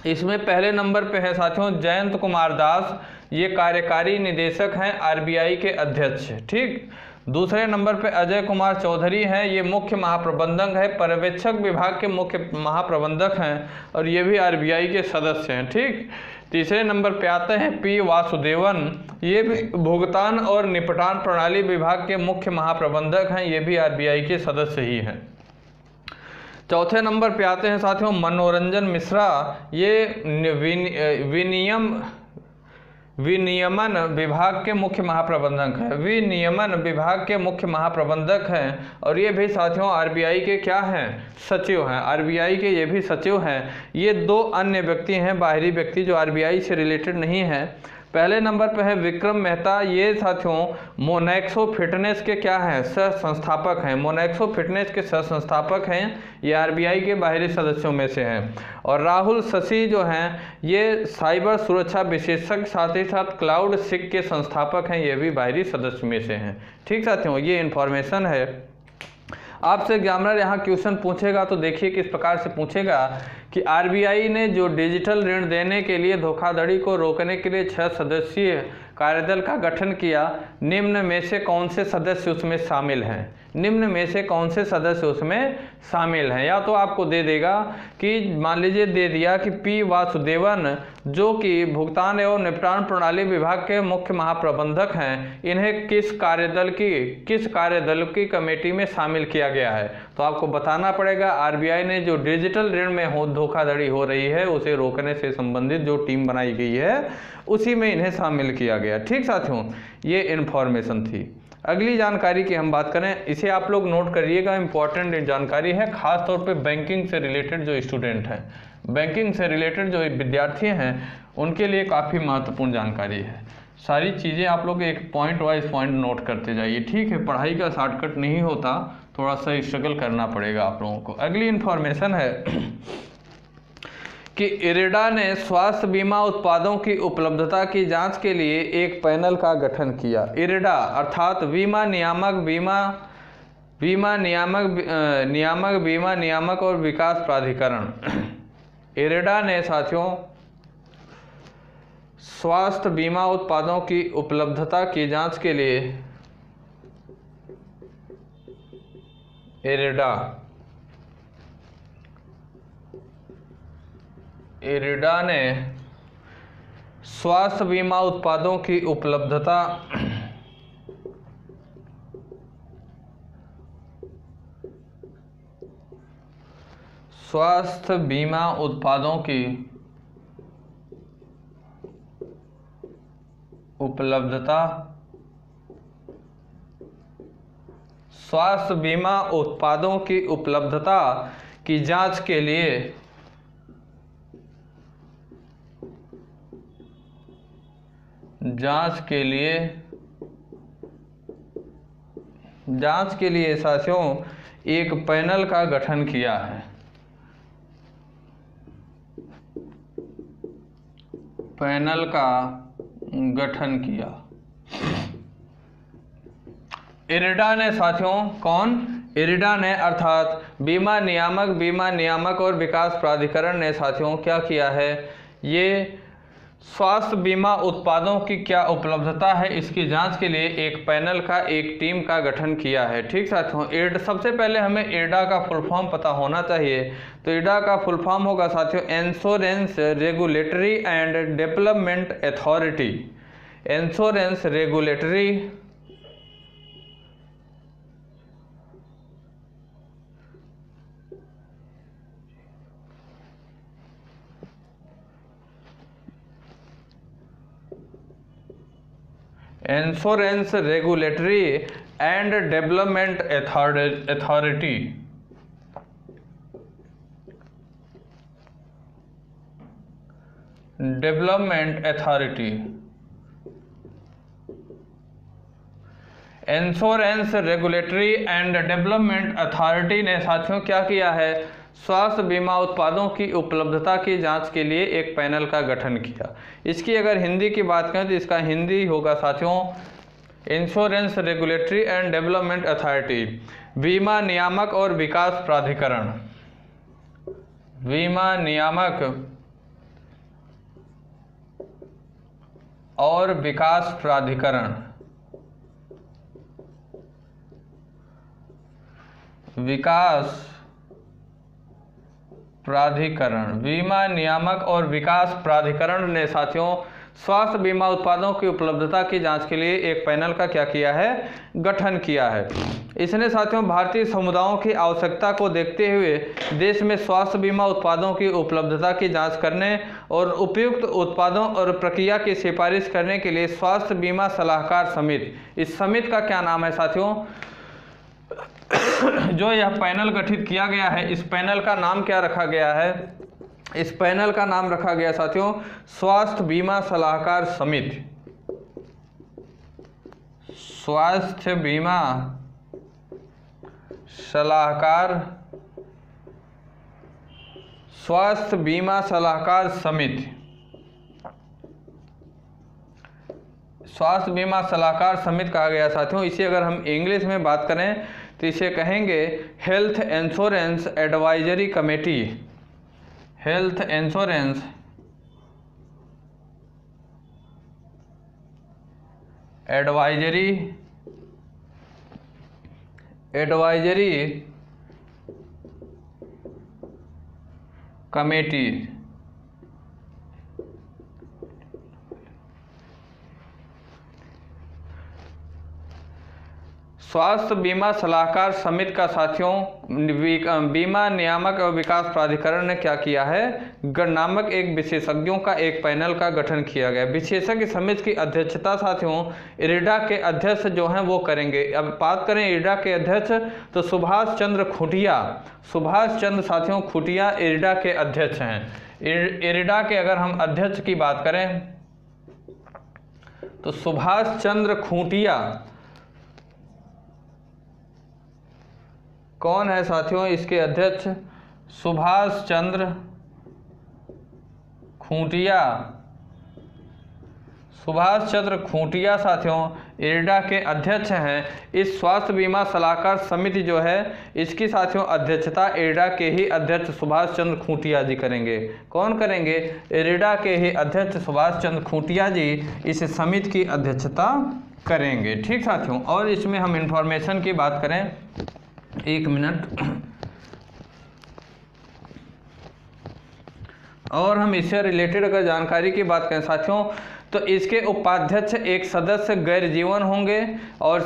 इसमें पहले नंबर पे है साथियों जयंत कुमार दास, ये कार्यकारी निदेशक हैं आरबीआई के अध्यक्ष। ठीक। दूसरे नंबर पे अजय कुमार चौधरी हैं, ये मुख्य महाप्रबंधक है, पर्यवेक्षक विभाग के मुख्य महाप्रबंधक हैं और ये भी आरबीआई के सदस्य हैं। ठीक। तीसरे नंबर पे आते हैं पी वासुदेवन, ये भी भुगतान और निपटान प्रणाली विभाग के मुख्य महाप्रबंधक हैं, ये भी आरबीआई के सदस्य ही हैं। चौथे नंबर पे आते हैं साथियों मनोरंजन मिश्रा, ये विनियमन विभाग के मुख्य महाप्रबंधक हैं। विनियमन विभाग के मुख्य महाप्रबंधक हैं और ये भी साथियों आरबीआई के क्या हैं? सचिव हैं। आरबीआई के ये भी सचिव हैं। ये 2 अन्य व्यक्ति हैं, बाहरी व्यक्ति जो आरबीआई से रिलेटेड नहीं है। पहले नंबर पर है विक्रम मेहता, ये साथियों मोनेक्सो फिटनेस के क्या हैं? सह संस्थापक हैं। मोनेक्सो फिटनेस के सह संस्थापक हैं, ये आरबीआई के बाहरी सदस्यों में से हैं। और राहुल शशि जो हैं ये साइबर सुरक्षा विशेषज्ञ, साथ ही साथ क्लाउड सिक के संस्थापक हैं, ये भी बाहरी सदस्य में से हैं। ठीक साथियों, ये इन्फॉर्मेशन है। आपसे एग्जामिनर यहाँ क्वेश्चन पूछेगा तो देखिए किस प्रकार से पूछेगा कि आरबीआई ने जो डिजिटल ऋण देने के लिए धोखाधड़ी को रोकने के लिए 6 सदस्यीय कार्यदल का गठन किया, निम्न में से कौन से सदस्य उसमें शामिल हैं? निम्न में से कौन से सदस्य उसमें शामिल हैं? या तो आपको दे देगा कि मान लीजिए दे दिया कि पी वासुदेवन जो कि भुगतान एवं निपटान प्रणाली विभाग के मुख्य महाप्रबंधक हैं, इन्हें किस कार्यदल की कमेटी में शामिल किया गया है? तो आपको बताना पड़ेगा आरबीआई ने जो डिजिटल ऋण में धोखाधड़ी हो रही है उसे रोकने से संबंधित जो टीम बनाई गई है उसी में इन्हें शामिल किया गया। ठीक साथियों, ये इन्फॉर्मेशन थी। अगली जानकारी की हम बात करें, इसे आप लोग नोट करिएगा, इंपॉर्टेंट जानकारी है, खास तौर पे बैंकिंग से रिलेटेड जो स्टूडेंट हैं, बैंकिंग से रिलेटेड जो विद्यार्थी हैं उनके लिए काफ़ी महत्वपूर्ण जानकारी है। सारी चीज़ें आप लोग एक पॉइंट वाइज पॉइंट नोट करते जाइए। ठीक है, पढ़ाई का शॉर्टकट नहीं होता, थोड़ा सा स्ट्रगल करना पड़ेगा आप लोगों को। अगली इन्फॉर्मेशन है कि इरेडा ने स्वास्थ्य बीमा उत्पादों की उपलब्धता की जांच के लिए एक पैनल का गठन किया। इरेडा अर्थात बीमा नियामक और विकास प्राधिकरण। इरेडा ने साथियों स्वास्थ्य बीमा उत्पादों की उपलब्धता की जांच के लिए इरेडा ने स्वास्थ्य बीमा उत्पादों की उपलब्धता स्वास्थ्य बीमा उत्पादों की उपलब्धता स्वास्थ्य बीमा उत्पादों की उपलब्धता की जांच के लिए साथियों एक पैनल का गठन किया है। पैनल का गठन किया इरडा ने साथियों। कौन? इरडा ने, अर्थात बीमा नियामक और विकास प्राधिकरण ने साथियों क्या किया है, ये स्वास्थ्य बीमा उत्पादों की क्या उपलब्धता है इसकी जांच के लिए एक पैनल का, एक टीम का गठन किया है। ठीक साथियों, सबसे पहले हमें इरडा का फुल फॉर्म पता होना चाहिए। तो इरडा का फुल फॉर्म होगा साथियों insurance regulatory and development authority. Insurance regulatory insurance regulatory and development authority. Development authority. Insurance regulatory and development authority ने साथियों क्या किया है, स्वास्थ्य बीमा उत्पादों की उपलब्धता की जांच के लिए एक पैनल का गठन किया। इसकी अगर हिंदी की बात करें तो इसका हिंदी होगा साथियों insurance regulatory and development authority, बीमा नियामक और विकास प्राधिकरण। बीमा नियामक और विकास प्राधिकरण। विकास प्राधिकरण, बीमा नियामक और विकास प्राधिकरण ने साथियों स्वास्थ्य बीमा उत्पादों की उपलब्धता की जांच के लिए एक पैनल का क्या किया है, गठन किया है। इसने साथियों भारतीय समुदायों की आवश्यकता को देखते हुए देश में स्वास्थ्य बीमा उत्पादों की उपलब्धता की जांच करने और उपयुक्त उत्पादों और प्रक्रिया की सिफारिश करने के लिए स्वास्थ्य बीमा सलाहकार समिति, इस समिति का क्या नाम है साथियों, जो यह पैनल गठित किया गया है, इस पैनल का नाम क्या रखा गया है, इस पैनल का नाम रखा गया साथियों स्वास्थ्य बीमा सलाहकार समिति। स्वास्थ्य बीमा सलाहकार, स्वास्थ्य बीमा सलाहकार समिति। स्वास्थ्य बीमा सलाहकार समिति कहा गया साथियों। इसे अगर हम इंग्लिश में बात करें तो इसे कहेंगे health insurance advisory committee. Health insurance advisory committee. स्वास्थ्य बीमा सलाहकार समिति का साथियों बीमा नियामक और विकास प्राधिकरण ने क्या किया है, नामक एक विशेषज्ञों का एक पैनल का गठन किया गया। विशेषज्ञ समिति की अध्यक्षता साथियों इरडा के अध्यक्ष जो हैं वो करेंगे। अब बात करें इरडा के अध्यक्ष तो सुभाष चंद्र खुंटिया। सुभाष चंद्र साथियों खुंटिया इरडा के अध्यक्ष हैं। इरडा के अगर हम अध्यक्ष की बात करें तो सुभाष चंद्र खुंटिया कौन है साथियों, इसके अध्यक्ष सुभाष चंद्र खुंटिया। सुभाष चंद्र खुंटिया साथियों इरडा के अध्यक्ष हैं। इस स्वास्थ्य बीमा सलाहकार समिति जो है इसकी साथियों अध्यक्षता इरडा के ही अध्यक्ष सुभाष चंद्र खुंटिया जी करेंगे। कौन करेंगे, इरडा के ही अध्यक्ष सुभाष चंद्र खुंटिया जी इस समिति की अध्यक्षता करेंगे। ठीक साथियों, और इसमें हम इंफॉर्मेशन की बात करें, एक मिनट, और हम इससे रिलेटेड अगर जानकारी की बात करें साथियों तो इसके उपाध्यक्ष एक सदस्य गैर जीवन होंगे और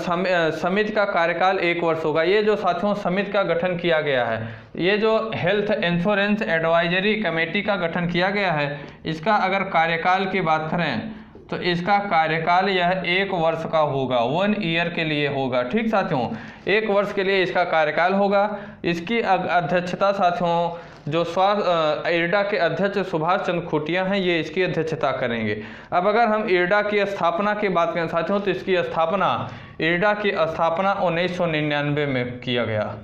समिति का कार्यकाल 1 वर्ष होगा। ये जो साथियों समिति का गठन किया गया है, ये जो हेल्थ इंश्योरेंस एडवाइजरी कमेटी का गठन किया गया है, इसका अगर कार्यकाल की बात करें तो इसका कार्यकाल यह 1 वर्ष का होगा, 1 ईयर के लिए होगा। ठीक साथियों, 1 वर्ष के लिए इसका कार्यकाल होगा। इसकी अध्यक्षता साथियों जो इरडा के अध्यक्ष सुभाष चंद्र खुटिया हैं, ये इसकी अध्यक्षता करेंगे। अब अगर हम इरडा की स्थापना की बात करें साथियों, तो इसकी इरडा की स्थापना 1999 में किया गया।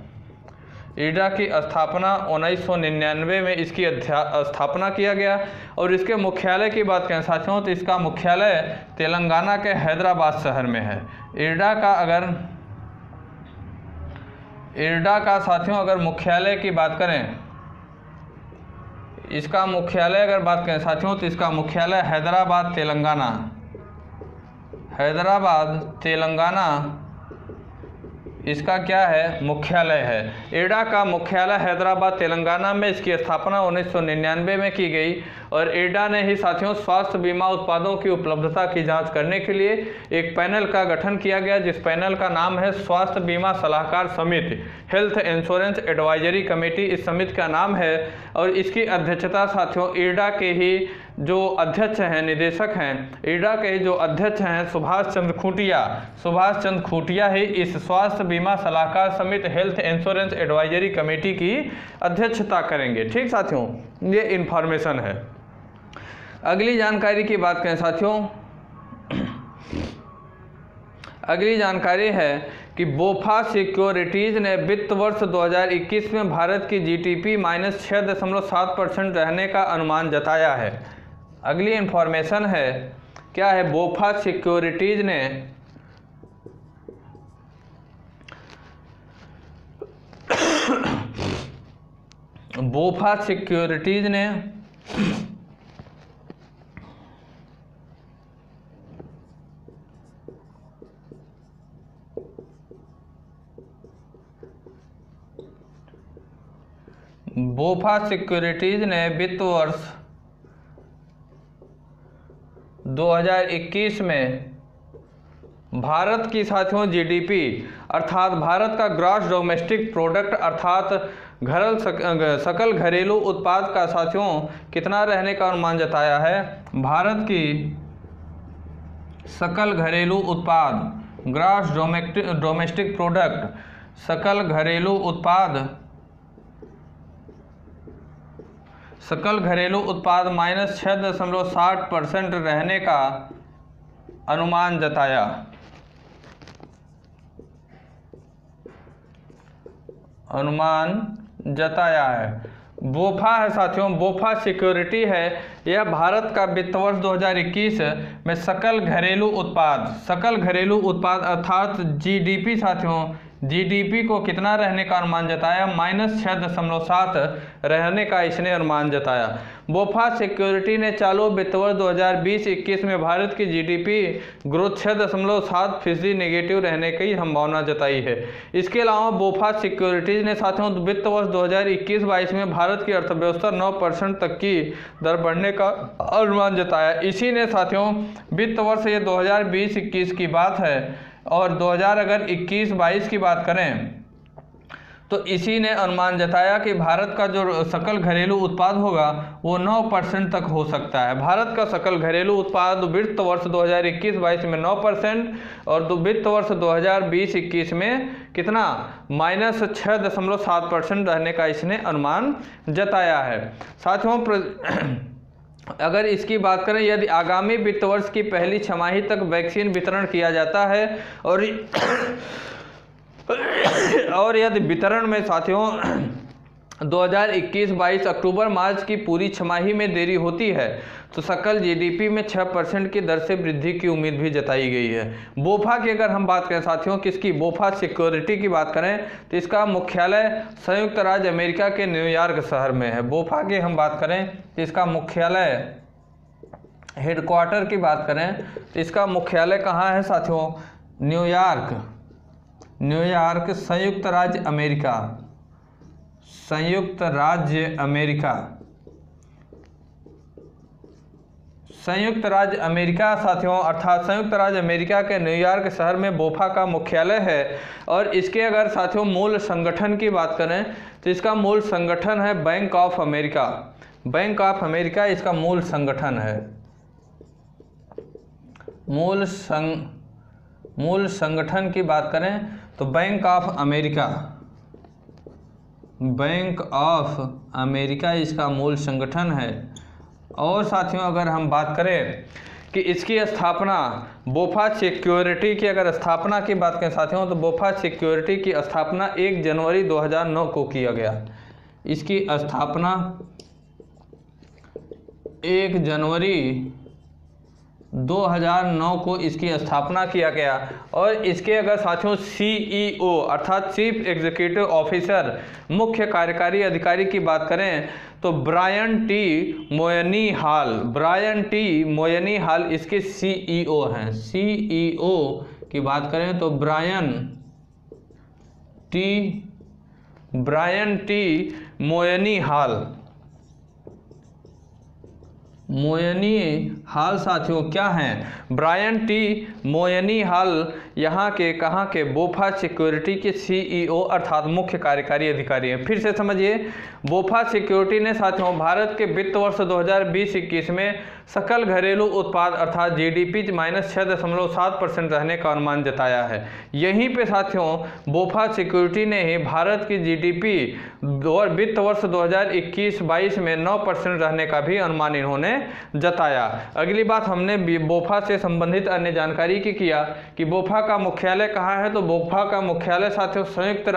इरडा की स्थापना 1999 में इसकी स्थापना किया गया। और इसके मुख्यालय की बात करें साथियों, तो इसका मुख्यालय तेलंगाना के हैदराबाद शहर में है। इरडा का साथियों अगर मुख्यालय की बात करें, इसका मुख्यालय अगर बात करें साथियों, तो इसका मुख्यालय हैदराबाद तेलंगाना इसका क्या है, मुख्यालय है। इरडा का मुख्यालय हैदराबाद तेलंगाना में, इसकी स्थापना 1999 में की गई। और इरडा ने ही साथियों स्वास्थ्य बीमा उत्पादों की उपलब्धता की जांच करने के लिए एक पैनल का गठन किया गया, जिस पैनल का नाम है स्वास्थ्य बीमा सलाहकार समिति, हेल्थ इंश्योरेंस एडवाइजरी कमेटी इस समिति का नाम है। और इसकी अध्यक्षता साथियों इरडा के ही जो अध्यक्ष हैं, निदेशक हैं, इरडा के जो अध्यक्ष हैं सुभाष चंद्र खुटिया ही इस स्वास्थ्य बीमा सलाहकार समिति हेल्थ इंश्योरेंस एडवाइजरी कमेटी की अध्यक्षता करेंगे। ठीक साथियों, ये इन्फॉर्मेशन है। अगली जानकारी की बात करें साथियों, अगली जानकारी है कि बोफा सिक्योरिटीज ने वित्त वर्ष 2021 में भारत की जीडीपी -6.7% रहने का अनुमान जताया है। अगली इंफॉर्मेशन है, क्या है, बोफा सिक्योरिटीज ने वित्त वर्ष 2021 में भारत की साथियों जीडीपी अर्थात भारत का ग्रॉस डोमेस्टिक प्रोडक्ट अर्थात सकल घरेलू उत्पाद का साथियों कितना रहने का अनुमान जताया है। भारत की सकल घरेलू उत्पाद ग्रॉस डोमेस्टिक प्रोडक्ट सकल घरेलू उत्पाद -6.60% रहने का अनुमान जताया है। बोफा है साथियों, बोफा सिक्योरिटी है, यह भारत का वित्त वर्ष 2021 में सकल घरेलू उत्पाद अर्थात जीडीपी साथियों, जीडीपी को कितना रहने का अनुमान जताया, -6.7 रहने का इसने अनुमान जताया। बोफा सिक्योरिटी ने चालू वित्त वर्ष 2020-21 में भारत की जीडीपी ग्रोथ 6.7% नेगेटिव रहने की संभावना जताई है। इसके अलावा बोफा सिक्योरिटीज ने साथियों वित्त वर्ष 2021-22 में भारत की अर्थव्यवस्था 9% तक की दर बढ़ने का अनुमान जताया। इसी ने साथियों वित्त वर्ष ये 2020-21 की बात है, और 2021-22 की बात करें तो इसी ने अनुमान जताया कि भारत का जो सकल घरेलू उत्पाद होगा वो 9% तक हो सकता है। भारत का सकल घरेलू उत्पाद वित्त वर्ष 2021-22 में 9% और वित्त वर्ष 2020-21 में कितना, -6.7% रहने का इसने अनुमान जताया है। साथियों अगर इसकी बात करें, यदि आगामी वित्त वर्ष की पहली छमाही तक वैक्सीन वितरण किया जाता है और यदि वितरण में साथियों 2021-22 अक्टूबर-मार्च की पूरी छमाही में देरी होती है तो सकल जीडीपी में 6% की दर से वृद्धि की उम्मीद भी जताई गई है। बोफा की अगर हम बात करें साथियों, किसकी, बोफा सिक्योरिटी की बात करें तो इसका मुख्यालय संयुक्त राज्य अमेरिका के न्यूयॉर्क शहर में है। बोफा की हम बात करें तो इसका मुख्यालय, हेडक्वार्टर की बात करें तो इसका मुख्यालय कहाँ है साथियों, न्यूयॉर्क संयुक्त राज्य अमेरिका साथियों, अर्थात संयुक्त राज्य अमेरिका के न्यूयॉर्क शहर में बोफा का मुख्यालय है। और इसके अगर साथियों मूल संगठन की बात करें तो इसका मूल संगठन है बैंक ऑफ अमेरिका इसका मूल संगठन है। मूल संगठन की बात करें तो बैंक ऑफ अमेरिका इसका मूल संगठन है। और साथियों अगर हम बात करें कि इसकी स्थापना बोफा सिक्योरिटी की अगर स्थापना की बात करें साथियों, तो बोफा सिक्योरिटी की स्थापना 1 जनवरी 2009 को किया गया। इसकी स्थापना 1 जनवरी 2009 को इसकी स्थापना किया गया। और इसके अगर साथियों CEO अर्थात चीफ एग्जीक्यूटिव ऑफिसर, मुख्य कार्यकारी अधिकारी की बात करें तो ब्रायन टी मोयनी हाल इसके CEO हैं। CEO की बात करें तो ब्रायन टी मोयनी हाल साथियों क्या हैं? ब्रायन टी मोयनी हाल यहाँ के कहाँ के बोफा सिक्योरिटी के CEO अर्थात मुख्य कार्यकारी अधिकारी हैं। फिर से समझिए, बोफा सिक्योरिटी ने साथियों भारत के वित्त वर्ष 2020-21 में सकल घरेलू उत्पाद अर्थात GDP -6.7% रहने का अनुमान जताया है। यहीं पे साथियों बोफा सिक्योरिटी ने ही भारत की GDP वित्त वर्ष 2021-22 में 9% रहने का भी अनुमान इन्होंने जताया। अगली बात हमने बोफा से संबंधित अन्य जानकारी की किया कि बोफा का मुख्यालय कहाँ है, तो बोफा का मुख्यालय साथियों संयुक्त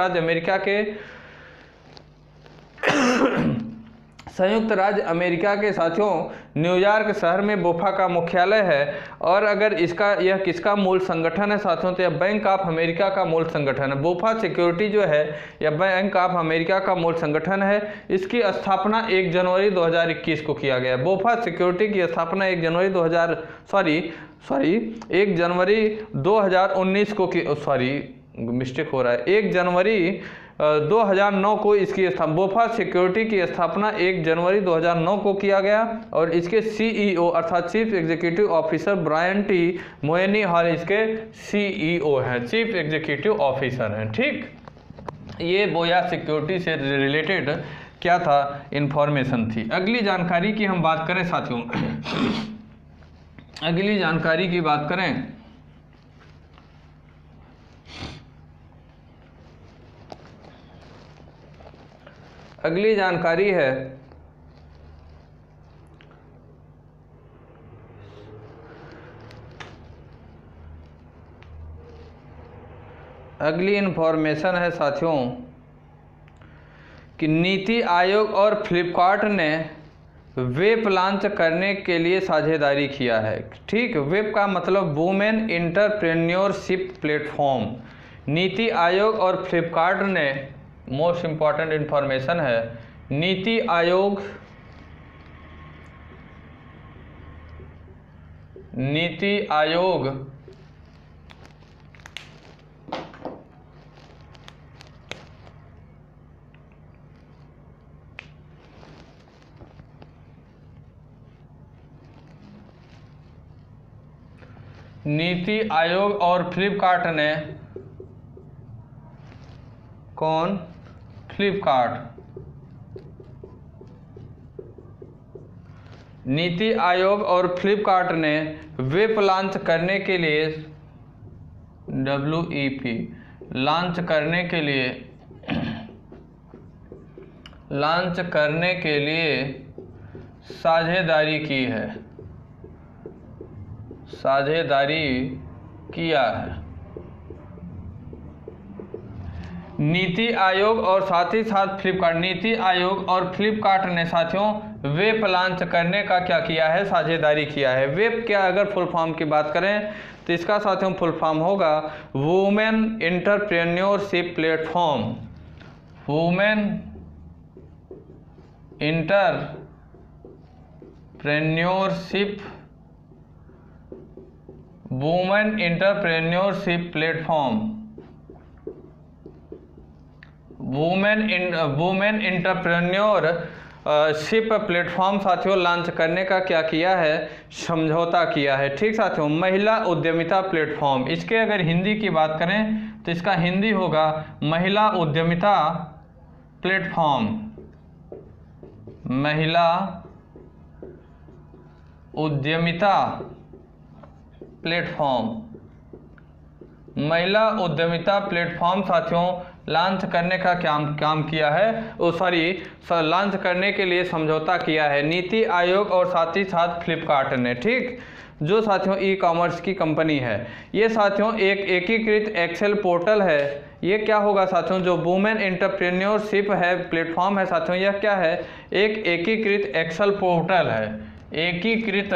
राज्य अमेरिका के साथियों न्यूयॉर्क शहर में बोफा का मुख्यालय है। और अगर यह किसका मूल संगठन है साथियों, तो यह बैंक ऑफ अमेरिका का मूल संगठन है। बोफा सिक्योरिटी जो है यह बैंक ऑफ अमेरिका का मूल संगठन है। इसकी स्थापना 1 जनवरी 2021 को किया गया। बोफा सिक्योरिटी की स्थापना 1 जनवरी 2019 को 1 जनवरी 2009 को इसकी बोफा सिक्योरिटी की स्थापना 1 जनवरी 2009 को किया गया। और इसके CEO अर्थात chief executive officer Brian T Moynihan हाल इसके CEO हैं, चीफ एग्जीक्यूटिव ऑफिसर हैं। ठीक, ये बोया सिक्योरिटी से रिलेटेड क्या था, इंफॉर्मेशन थी। अगली जानकारी की हम बात करें साथियों, अगली जानकारी की बात करें अगली जानकारी है अगली इंफॉर्मेशन है साथियों कि नीति आयोग और फ्लिपकार्ट ने वेब लॉन्च करने के लिए साझेदारी किया है। ठीक, वेब का मतलब women entrepreneurship platform. NITI Aayog और फ्लिपकार्ट ने, मोस्ट इम्पॉर्टेंट इंफॉर्मेशन है, नीति आयोग और फ्लिपकार्ट ने, कौन? फ्लिपकार्ट। नीति आयोग और फ्लिपकार्ट ने वेब लॉन्च करने के लिए WEP लॉन्च करने के लिए साझेदारी किया है। नीति आयोग और साथ ही साथ फ्लिपकार्ट, नीति आयोग और फ्लिपकार्ट ने साथियों वेब लॉन्च करने का क्या किया है, साझेदारी किया है। वेब क्या, अगर फुल फॉर्म की बात करें तो इसका साथियों फुल फॉर्म होगा women entrepreneurship platform. Women entrepreneurship platform. Women entrepreneurship platform साथियों लॉन्च करने का क्या किया है, समझौता किया है। ठीक साथियों, महिला उद्यमिता प्लेटफॉर्म, इसके अगर हिंदी की बात करें तो इसका हिंदी होगा महिला उद्यमिता प्लेटफॉर्म। महिला उद्यमिता प्लेटफॉर्म, महिला उद्यमिता प्लेटफॉर्म साथियों लॉन्च करने का काम किया है, लॉन्च करने के लिए समझौता किया है नीति आयोग और साथ ही साथ फ्लिपकार्ट ने। ठीक, जो साथियों ई कॉमर्स की कंपनी है, ये साथियों एक एकीकृत एक्सेल पोर्टल है। ये क्या होगा साथियों, जो वुमेन एंटरप्रेन्योरशिप है प्लेटफॉर्म है साथियों, यह क्या है, एक एकीकृत एक्सेल पोर्टल है, एकीकृत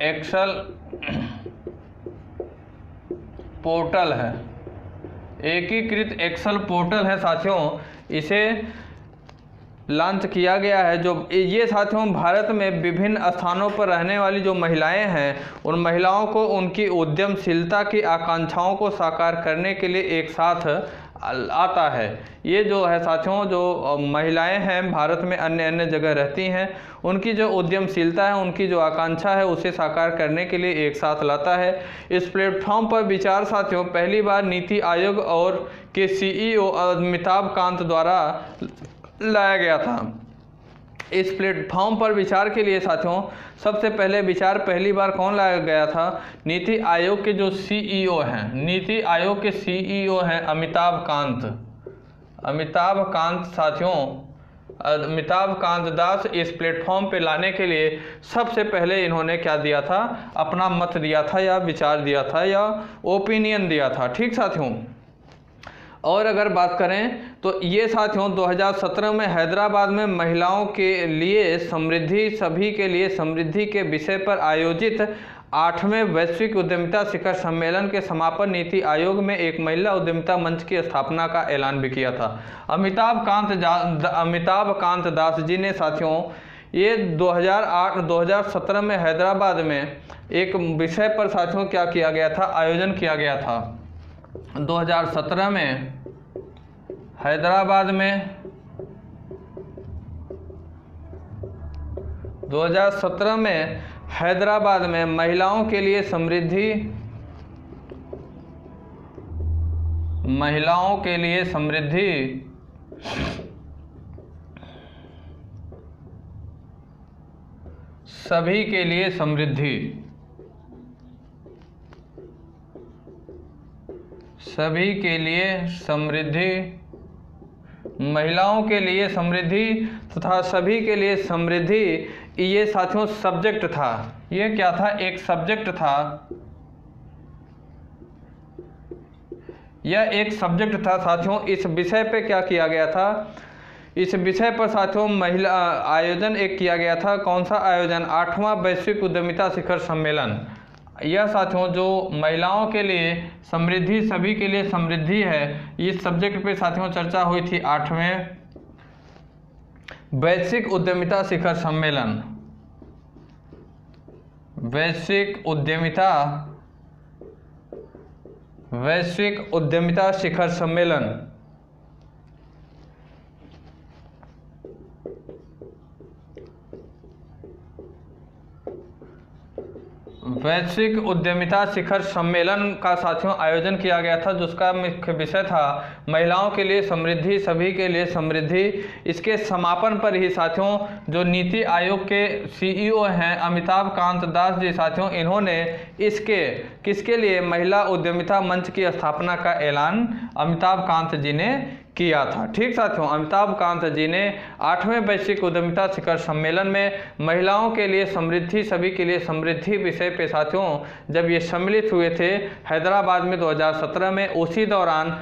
एक्सेल पोर्टल है, एकीकृत एक्सेल पोर्टल है साथियों। इसे लॉन्च किया गया है। जो ये साथियों भारत में विभिन्न स्थानों पर रहने वाली जो महिलाएं हैं, उन महिलाओं को उनकी उद्यमशीलता की आकांक्षाओं को साकार करने के लिए एक साथ आता है। ये जो है साथियों, जो महिलाएं हैं भारत में अन्य अन्य जगह रहती हैं, उनकी जो उद्यमशीलता है, उनकी जो आकांक्षा है, उसे साकार करने के लिए एक साथ लाता है। इस प्लेटफॉर्म पर विचार साथियों पहली बार नीति आयोग और के CEO अमिताभ कांत द्वारा लाया गया था। इस प्लेटफॉर्म पर विचार के लिए साथियों सबसे पहले विचार पहली बार कौन लाया गया था, नीति आयोग के जो CEO हैं, नीति आयोग के CEO हैं अमिताभ कांत साथियों, अमिताभ कांत दास। इस प्लेटफॉर्म पे लाने के लिए सबसे पहले इन्होंने क्या दिया था, अपना मत दिया था या विचार दिया था या ओपिनियन दिया था। ठीक साथियों, और अगर बात करें तो ये साथियों 2017 में हैदराबाद में महिलाओं के लिए समृद्धि, सभी के लिए समृद्धि के विषय पर आयोजित 8वें वैश्विक उद्यमिता शिखर सम्मेलन के समापन नीति आयोग में एक महिला उद्यमिता मंच की स्थापना का ऐलान भी किया था। अमिताभ कांत दास जी ने साथियों ये 2017 में हैदराबाद में एक विषय पर साथियों क्या किया गया था, आयोजन किया गया था। 2017 में हैदराबाद में 2017 में हैदराबाद में महिलाओं के लिए समृद्धि, महिलाओं के लिए समृद्धि सभी के लिए समृद्धि, सभी के लिए समृद्धि, महिलाओं के लिए समृद्धि तथा सभी के लिए समृद्धि, ये साथियों सब्जेक्ट था। ये क्या था, एक सब्जेक्ट था, यह एक सब्जेक्ट था साथियों। इस विषय पे क्या किया गया था, इस विषय पर साथियों महिला आयोजन एक किया गया था। कौन सा आयोजन, 8वां वैश्विक उद्यमिता शिखर सम्मेलन। यह साथियों जो महिलाओं के लिए समृद्धि, सभी के लिए समृद्धि है, इस सब्जेक्ट पे साथियों चर्चा हुई थी 8वें वैश्विक उद्यमिता शिखर सम्मेलन, वैश्विक उद्यमिता शिखर सम्मेलन। वैश्विक उद्यमिता शिखर सम्मेलन का साथियों आयोजन किया गया था, जिसका मुख्य विषय था महिलाओं के लिए समृद्धि, सभी के लिए समृद्धि। इसके समापन पर ही साथियों जो नीति आयोग के CEO हैं अमिताभ कांत दास जी साथियों, इन्होंने इसके किसके लिए, महिला उद्यमिता मंच की स्थापना का ऐलान अमिताभ कांत जी ने किया था। ठीक साथियों, अमिताभ कांत जी ने 8वें वैश्विक उद्यमिता शिखर सम्मेलन में महिलाओं के लिए समृद्धि, सभी के लिए समृद्धि विषय पे साथियों जब ये सम्मिलित हुए थे हैदराबाद में 2017 में, उसी दौरान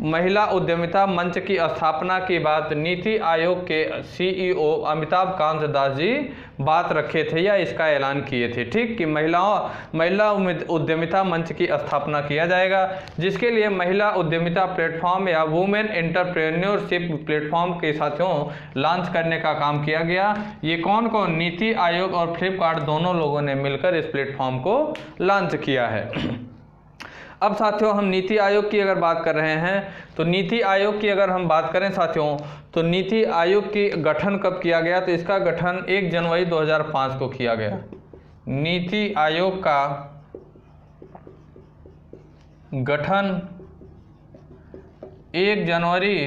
महिला उद्यमिता मंच की स्थापना की बात नीति आयोग के CEO अमिताभ कांत दास जी बात रखे थे या इसका ऐलान किए थे। ठीक कि महिला उद्यमिता मंच की स्थापना किया जाएगा, जिसके लिए महिला उद्यमिता प्लेटफॉर्म या वुमेन एंटरप्रेन्योरशिप प्लेटफॉर्म के साथियों लॉन्च करने का काम किया गया। ये कौन कौन, नीति आयोग और फ्लिपकार्ट दोनों लोगों ने मिलकर इस प्लेटफॉर्म को लॉन्च किया है। अब साथियों हम नीति आयोग की अगर बात कर रहे हैं तो नीति आयोग की अगर हम बात करें साथियों, तो नीति आयोग की गठन कब किया गया, तो इसका गठन 1 जनवरी 2005 को किया गया। नीति आयोग का गठन 1 जनवरी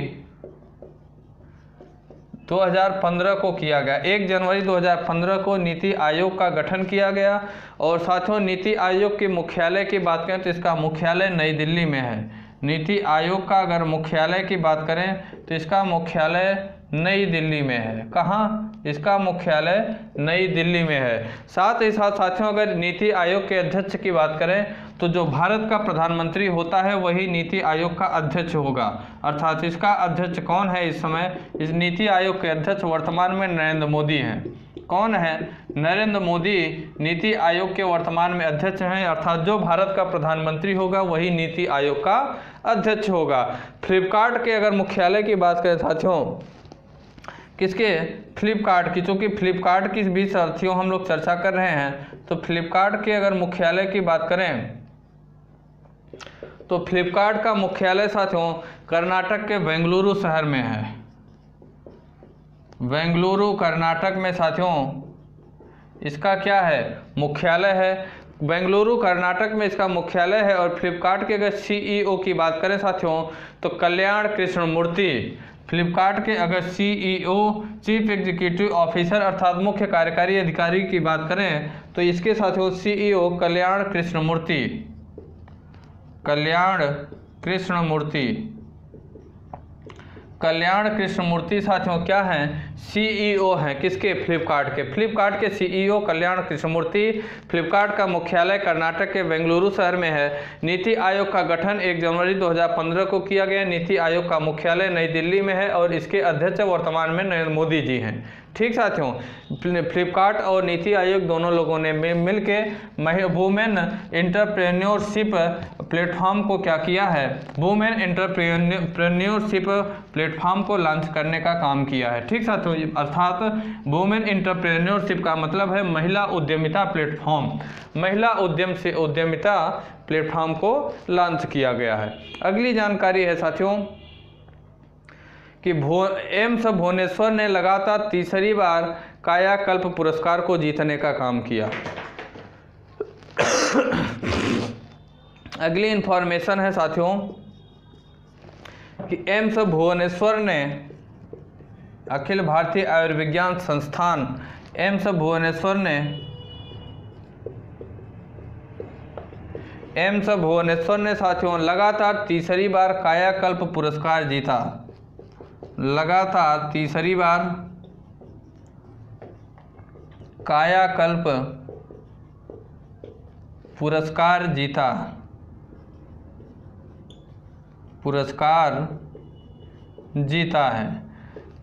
2015 को किया गया। 1 जनवरी 2015 को नीति आयोग का गठन किया गया। और साथियों नीति आयोग के मुख्यालय की बात करें तो इसका मुख्यालय नई दिल्ली में है। नीति आयोग का अगर मुख्यालय की बात करें तो इसका मुख्यालय नई दिल्ली में है। कहाँ? इसका मुख्यालय नई दिल्ली में है। साथ ही साथ साथियों अगर नीति आयोग के अध्यक्ष की बात करें तो जो भारत का प्रधानमंत्री होता है वही नीति आयोग का अध्यक्ष होगा। अर्थात इसका अध्यक्ष कौन है इस समय? इस नीति आयोग के अध्यक्ष वर्तमान में नरेंद्र मोदी हैं। कौन है? नरेंद्र मोदी नीति आयोग के वर्तमान में अध्यक्ष हैं। अर्थात जो भारत का प्रधानमंत्री होगा वही नीति आयोग का अध्यक्ष होगा। फ्लिपकार्ट के अगर मुख्यालय की बात करें साथियों, किसके? फ्लिपकार्ट की। चूँकि फ्लिपकार्ट की भी साथियों हम लोग चर्चा कर रहे हैं तो फ्लिपकार्ट के अगर मुख्यालय की बात करें तो फ्लिपकार्ट का मुख्यालय साथियों कर्नाटक के बेंगलुरु शहर में है। बेंगलुरु कर्नाटक में साथियों इसका क्या है? मुख्यालय है। बेंगलुरु कर्नाटक में इसका मुख्यालय है। और फ्लिपकार्ट के अगर सीईओ की बात करें साथियों तो कल्याण कृष्णमूर्ति। फ्लिपकार्ट के अगर सीईओ चीफ एग्जीक्यूटिव ऑफिसर अर्थात मुख्य कार्यकारी अधिकारी की बात करें तो इसके साथियों सीईओ कल्याण कृष्णमूर्ति। कल्याण कृष्णमूर्ति। कल्याण कृष्णमूर्ति साथियों क्या हैं? सीईओ हैं। किसके? फ्लिपकार्ट के। फ्लिपकार्ट के सीईओ कल्याण कृष्णमूर्ति। फ्लिपकार्ट का मुख्यालय कर्नाटक के बेंगलुरु शहर में है। नीति आयोग का गठन 1 जनवरी 2015 को किया गया। नीति आयोग का मुख्यालय नई दिल्ली में है और इसके अध्यक्ष वर्तमान में नरेंद्र मोदी जी हैं। ठीक साथियों, फ्लिपकार्ट और नीति आयोग दोनों लोगों ने मिलकर वुमेन एंटरप्रेन्योरशिप प्लेटफॉर्म को क्या किया है? वुमेन एंटरप्रेन्योरशिप प्लेटफॉर्म को लॉन्च करने का काम किया है। ठीक साथियों, अर्थात वुमेन एंटरप्रेन्योरशिप का मतलब है महिला उद्यमिता प्लेटफॉर्म। महिला उद्यमिता प्लेटफॉर्म को लॉन्च किया गया है। अगली जानकारी है साथियों कि एम्स भुवनेश्वर ने लगातार तीसरी बार कायाकल्प पुरस्कार को जीतने का काम किया। अगली इंफॉर्मेशन है साथियों कि एम्स भुवनेश्वर ने अखिल भारतीय आयुर्विज्ञान संस्थान एम्स भुवनेश्वर ने साथियों लगातार तीसरी बार कायाकल्प पुरस्कार जीता। लगातार तीसरी बार कायाकल्प पुरस्कार जीता है।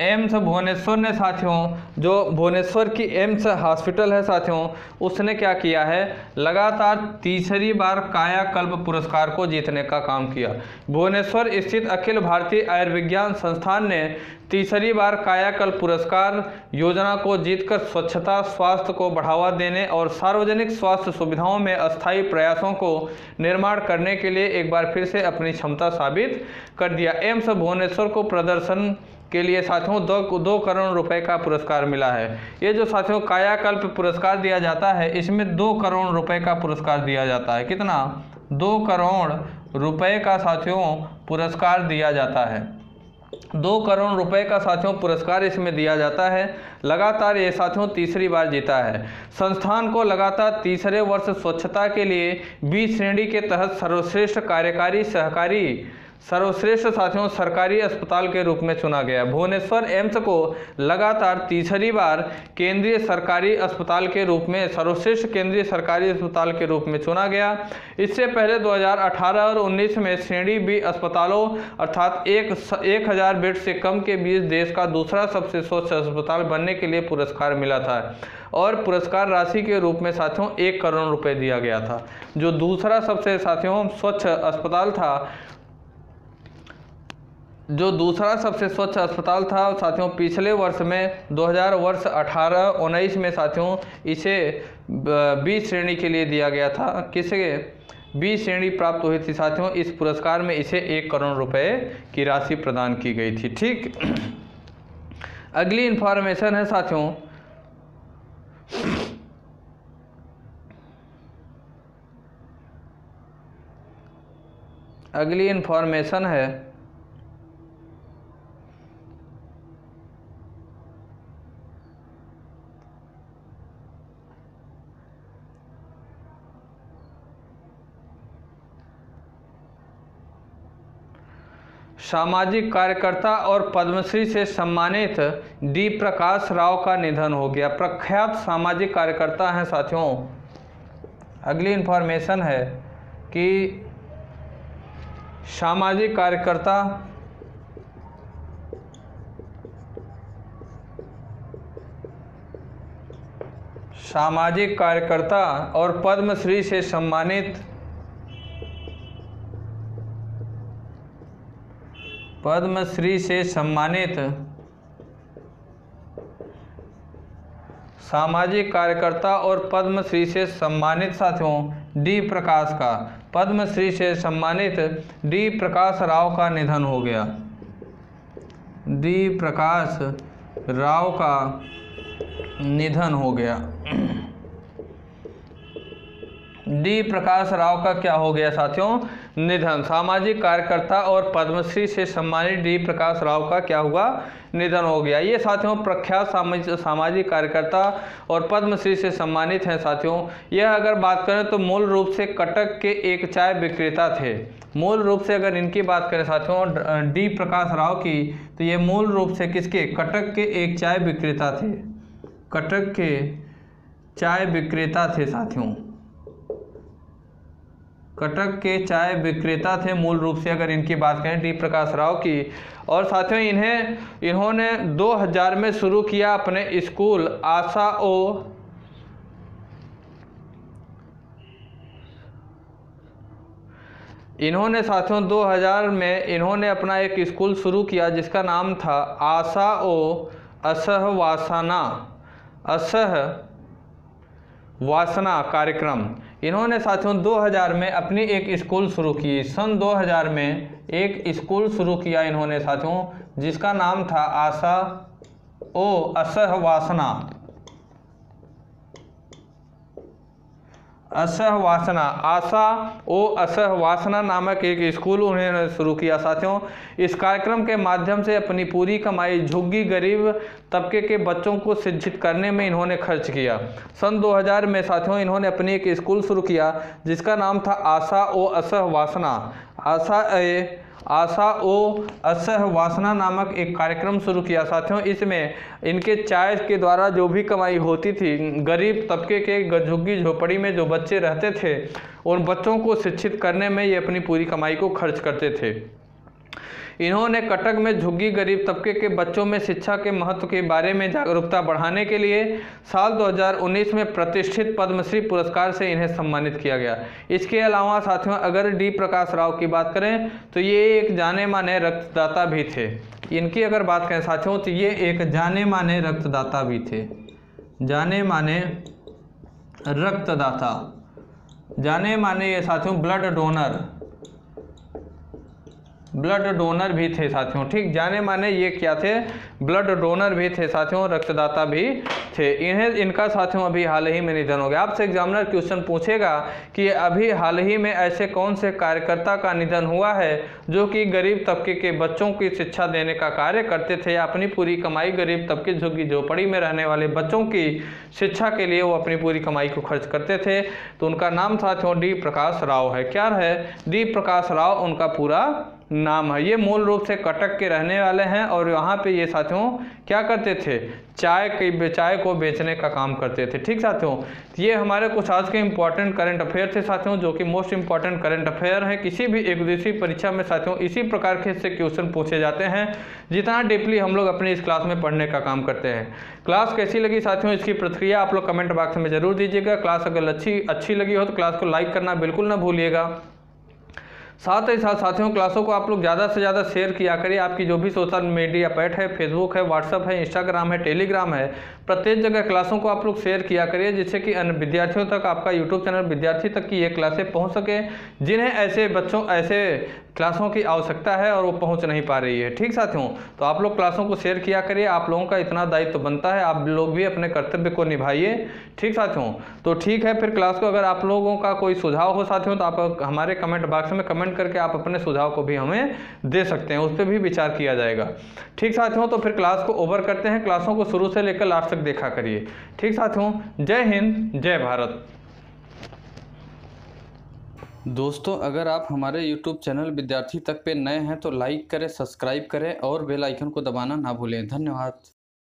एम्स भुवनेश्वर ने साथियों जो भुवनेश्वर की एम्स हॉस्पिटल है साथियों उसने क्या किया है? लगातार तीसरी बार कायाकल्प पुरस्कार को जीतने का काम किया। भुवनेश्वर स्थित अखिल भारतीय आयुर्विज्ञान संस्थान ने तीसरी बार कायाकल्प पुरस्कार योजना को जीतकर स्वच्छता, स्वास्थ्य को बढ़ावा देने और सार्वजनिक स्वास्थ्य सुविधाओं में अस्थायी प्रयासों को निर्माण करने के लिए एक बार फिर से अपनी क्षमता साबित कर दिया। एम्स भुवनेश्वर को प्रदर्शन के लिए साथियों 2 करोड़ रुपए का पुरस्कार मिला है। ये जो साथियों कायाकल्प पुरस्कार दिया जाता है इसमें 2 करोड़ रुपए का पुरस्कार दिया जाता है। कितना? 2 करोड़ रुपए का साथियों पुरस्कार दिया जाता है। 2 करोड़ रुपए का साथियों पुरस्कार इसमें दिया जाता है। लगातार ये साथियों तीसरी बार जीता है। संस्थान को लगातार तीसरे वर्ष स्वच्छता के लिए बी श्रेणी के तहत सर्वश्रेष्ठ साथियों सरकारी अस्पताल के रूप में चुना गया। भुवनेश्वर एम्स को लगातार तीसरी बार केंद्रीय सरकारी अस्पताल के रूप में सर्वश्रेष्ठ केंद्रीय सरकारी अस्पताल के रूप में चुना गया। इससे पहले 2018 और 19 में श्रेणी बी अस्पतालों अर्थात 1000 बेड से कम के बीच देश का दूसरा सबसे स्वच्छ अस्पताल बनने के लिए पुरस्कार मिला था और पुरस्कार राशि के रूप में साथियों 1 करोड़ रुपए दिया गया था। जो दूसरा सबसे साथियों स्वच्छ अस्पताल था, जो दूसरा सबसे स्वच्छ अस्पताल था साथियों पिछले वर्ष में 2018-19 में साथियों इसे बी श्रेणी के लिए दिया गया था। किसे बी श्रेणी प्राप्त हुई थी साथियों? इस पुरस्कार में इसे 1 करोड़ रुपए की राशि प्रदान की गई थी। ठीक, अगली इंफॉर्मेशन है साथियों अगली इंफॉर्मेशन है सामाजिक कार्यकर्ता और पद्मश्री से सम्मानित डी प्रकाश राव का निधन हो गया। प्रख्यात सामाजिक कार्यकर्ता हैं साथियों। अगली इन्फॉर्मेशन है कि सामाजिक कार्यकर्ता और पद्मश्री से सम्मानित सामाजिक कार्यकर्ता और पद्मश्री से सम्मानित साथियों डी प्रकाश का, पद्मश्री से सम्मानित डी प्रकाश राव का निधन हो गया। डी प्रकाश राव का निधन हो गया। डी प्रकाश राव का क्या हो गया साथियों? निधन। सामाजिक कार्यकर्ता और पद्मश्री से सम्मानित डी प्रकाश राव का क्या हुआ? निधन हो गया। ये साथियों प्रख्यात सामाजिक कार्यकर्ता और पद्मश्री से सम्मानित हैं साथियों। यह अगर बात करें तो मूल रूप से कटक के एक चाय विक्रेता थे। मूल रूप से अगर इनकी बात करें साथियों डी प्रकाश राव की, तो ये मूल रूप से किसके? कटक के एक चाय विक्रेता थे। कटक के चाय विक्रेता थे साथियों। कटक के चाय विक्रेता थे मूल रूप से अगर इनकी बात करें डी प्रकाश राव की। और साथियों इन्होंने 2000 में शुरू किया अपने स्कूल आशा ओ इन्होंने साथियों 2000 में इन्होंने अपना एक स्कूल शुरू किया जिसका नाम था आशा ओ असहवासना कार्यक्रम। इन्होंने साथियों 2000 में अपनी एक स्कूल शुरू की। सन 2000 में एक स्कूल शुरू किया इन्होंने साथियों जिसका नाम था आशा ओ असहवासना नामक एक स्कूल उन्होंने शुरू किया साथियों। इस कार्यक्रम के माध्यम से अपनी पूरी कमाई झुग्गी गरीब तबके के बच्चों को शिक्षित करने में इन्होंने खर्च किया। सन 2000 में साथियों इन्होंने अपनी एक स्कूल शुरू किया जिसका नाम था आशा ओ असहवासना नामक एक कार्यक्रम शुरू किया साथियों। इसमें इनके चाय के द्वारा जो भी कमाई होती थी गरीब तबके के झुग्गी झोपड़ी में जो बच्चे रहते थे उन बच्चों को शिक्षित करने में ये अपनी पूरी कमाई को खर्च करते थे। इन्होंने कटक में झुग्गी गरीब तबके के बच्चों में शिक्षा के महत्व के बारे में जागरूकता बढ़ाने के लिए साल 2019 में प्रतिष्ठित पद्मश्री पुरस्कार से इन्हें सम्मानित किया गया। इसके अलावा साथियों अगर डी प्रकाश राव की बात करें तो ये एक जाने माने रक्तदाता भी थे। इनकी अगर बात करें साथियों तो ये एक जाने माने रक्तदाता भी थे। जाने माने रक्तदाता, जाने माने ये साथियों ब्लड डोनर भी थे साथियों। ठीक, जाने माने ये क्या थे? ब्लड डोनर भी थे साथियों, रक्तदाता भी थे। इनका साथियों अभी हाल ही में निधन हो गया। आपसे एग्जामिनर क्वेश्चन पूछेगा कि अभी हाल ही में ऐसे कौन से कार्यकर्ता का निधन हुआ है जो कि गरीब तबके के बच्चों की शिक्षा देने का कार्य करते थे या अपनी पूरी कमाई गरीब तबके झुग्गी झोपड़ी में रहने वाले बच्चों की शिक्षा के लिए वो अपनी पूरी कमाई को खर्च करते थे। तो उनका नाम साथियों डी प्रकाश राव है। क्या है? डी प्रकाश राव उनका पूरा नाम है। ये मूल रूप से कटक के रहने वाले हैं और यहाँ पे ये साथियों क्या करते थे? चाय को बेचने का काम करते थे। ठीक साथियों, ये हमारे कुछ आज के इंपॉर्टेंट करंट अफेयर थे साथियों जो कि मोस्ट इंपॉर्टेंट करंट अफेयर है। किसी भी एक दिवसीय परीक्षा में साथियों इसी प्रकार के से क्वेश्चन पूछे जाते हैं जितना डीपली हम लोग अपनी इस क्लास में पढ़ने का काम करते हैं। क्लास कैसी लगी साथियों इसकी प्रतिक्रिया आप लोग कमेंट बॉक्स में जरूर दीजिएगा। क्लास अगर अच्छी लगी हो तो क्लास को लाइक करना बिल्कुल ना भूलिएगा। साथ ही साथ साथियों क्लासों को आप लोग ज़्यादा से ज़्यादा शेयर किया करिए। आपकी जो भी सोशल मीडिया पैट है, फेसबुक है, व्हाट्सअप है, इंस्टाग्राम है, टेलीग्राम है, प्रत्येक जगह क्लासों को आप लोग शेयर किया करिए जिससे कि अन्य विद्यार्थियों तक आपका यूट्यूब चैनल विद्यार्थी तक की ये क्लासें पहुंच सके जिन्हें ऐसे क्लासों की आवश्यकता है और वो पहुंच नहीं पा रही है। ठीक साथियों, तो आप लोग क्लासों को शेयर किया करिए। आप लोगों का इतना दायित्व बनता है, आप लोग भी अपने कर्तव्य को निभाइए। ठीक साथियों, तो ठीक है फिर क्लास को अगर आप लोगों का कोई सुझाव हो साथियों तो आप हमारे कमेंट बॉक्स में कमेंट करके आप अपने सुझाव को भी हमें दे सकते हैं, उस पर भी विचार किया जाएगा। ठीक साथियों, तो फिर क्लास को ओवर करते हैं। क्लासों को शुरू से लेकर लास्ट तक देखा करिए। ठीक साथियों, जय हिंद, जय भारत। दोस्तों, अगर आप हमारे YouTube चैनल विद्यार्थी तक पे नए हैं तो लाइक करें, सब्सक्राइब करें और बेल आइकन को दबाना ना भूलें। धन्यवाद।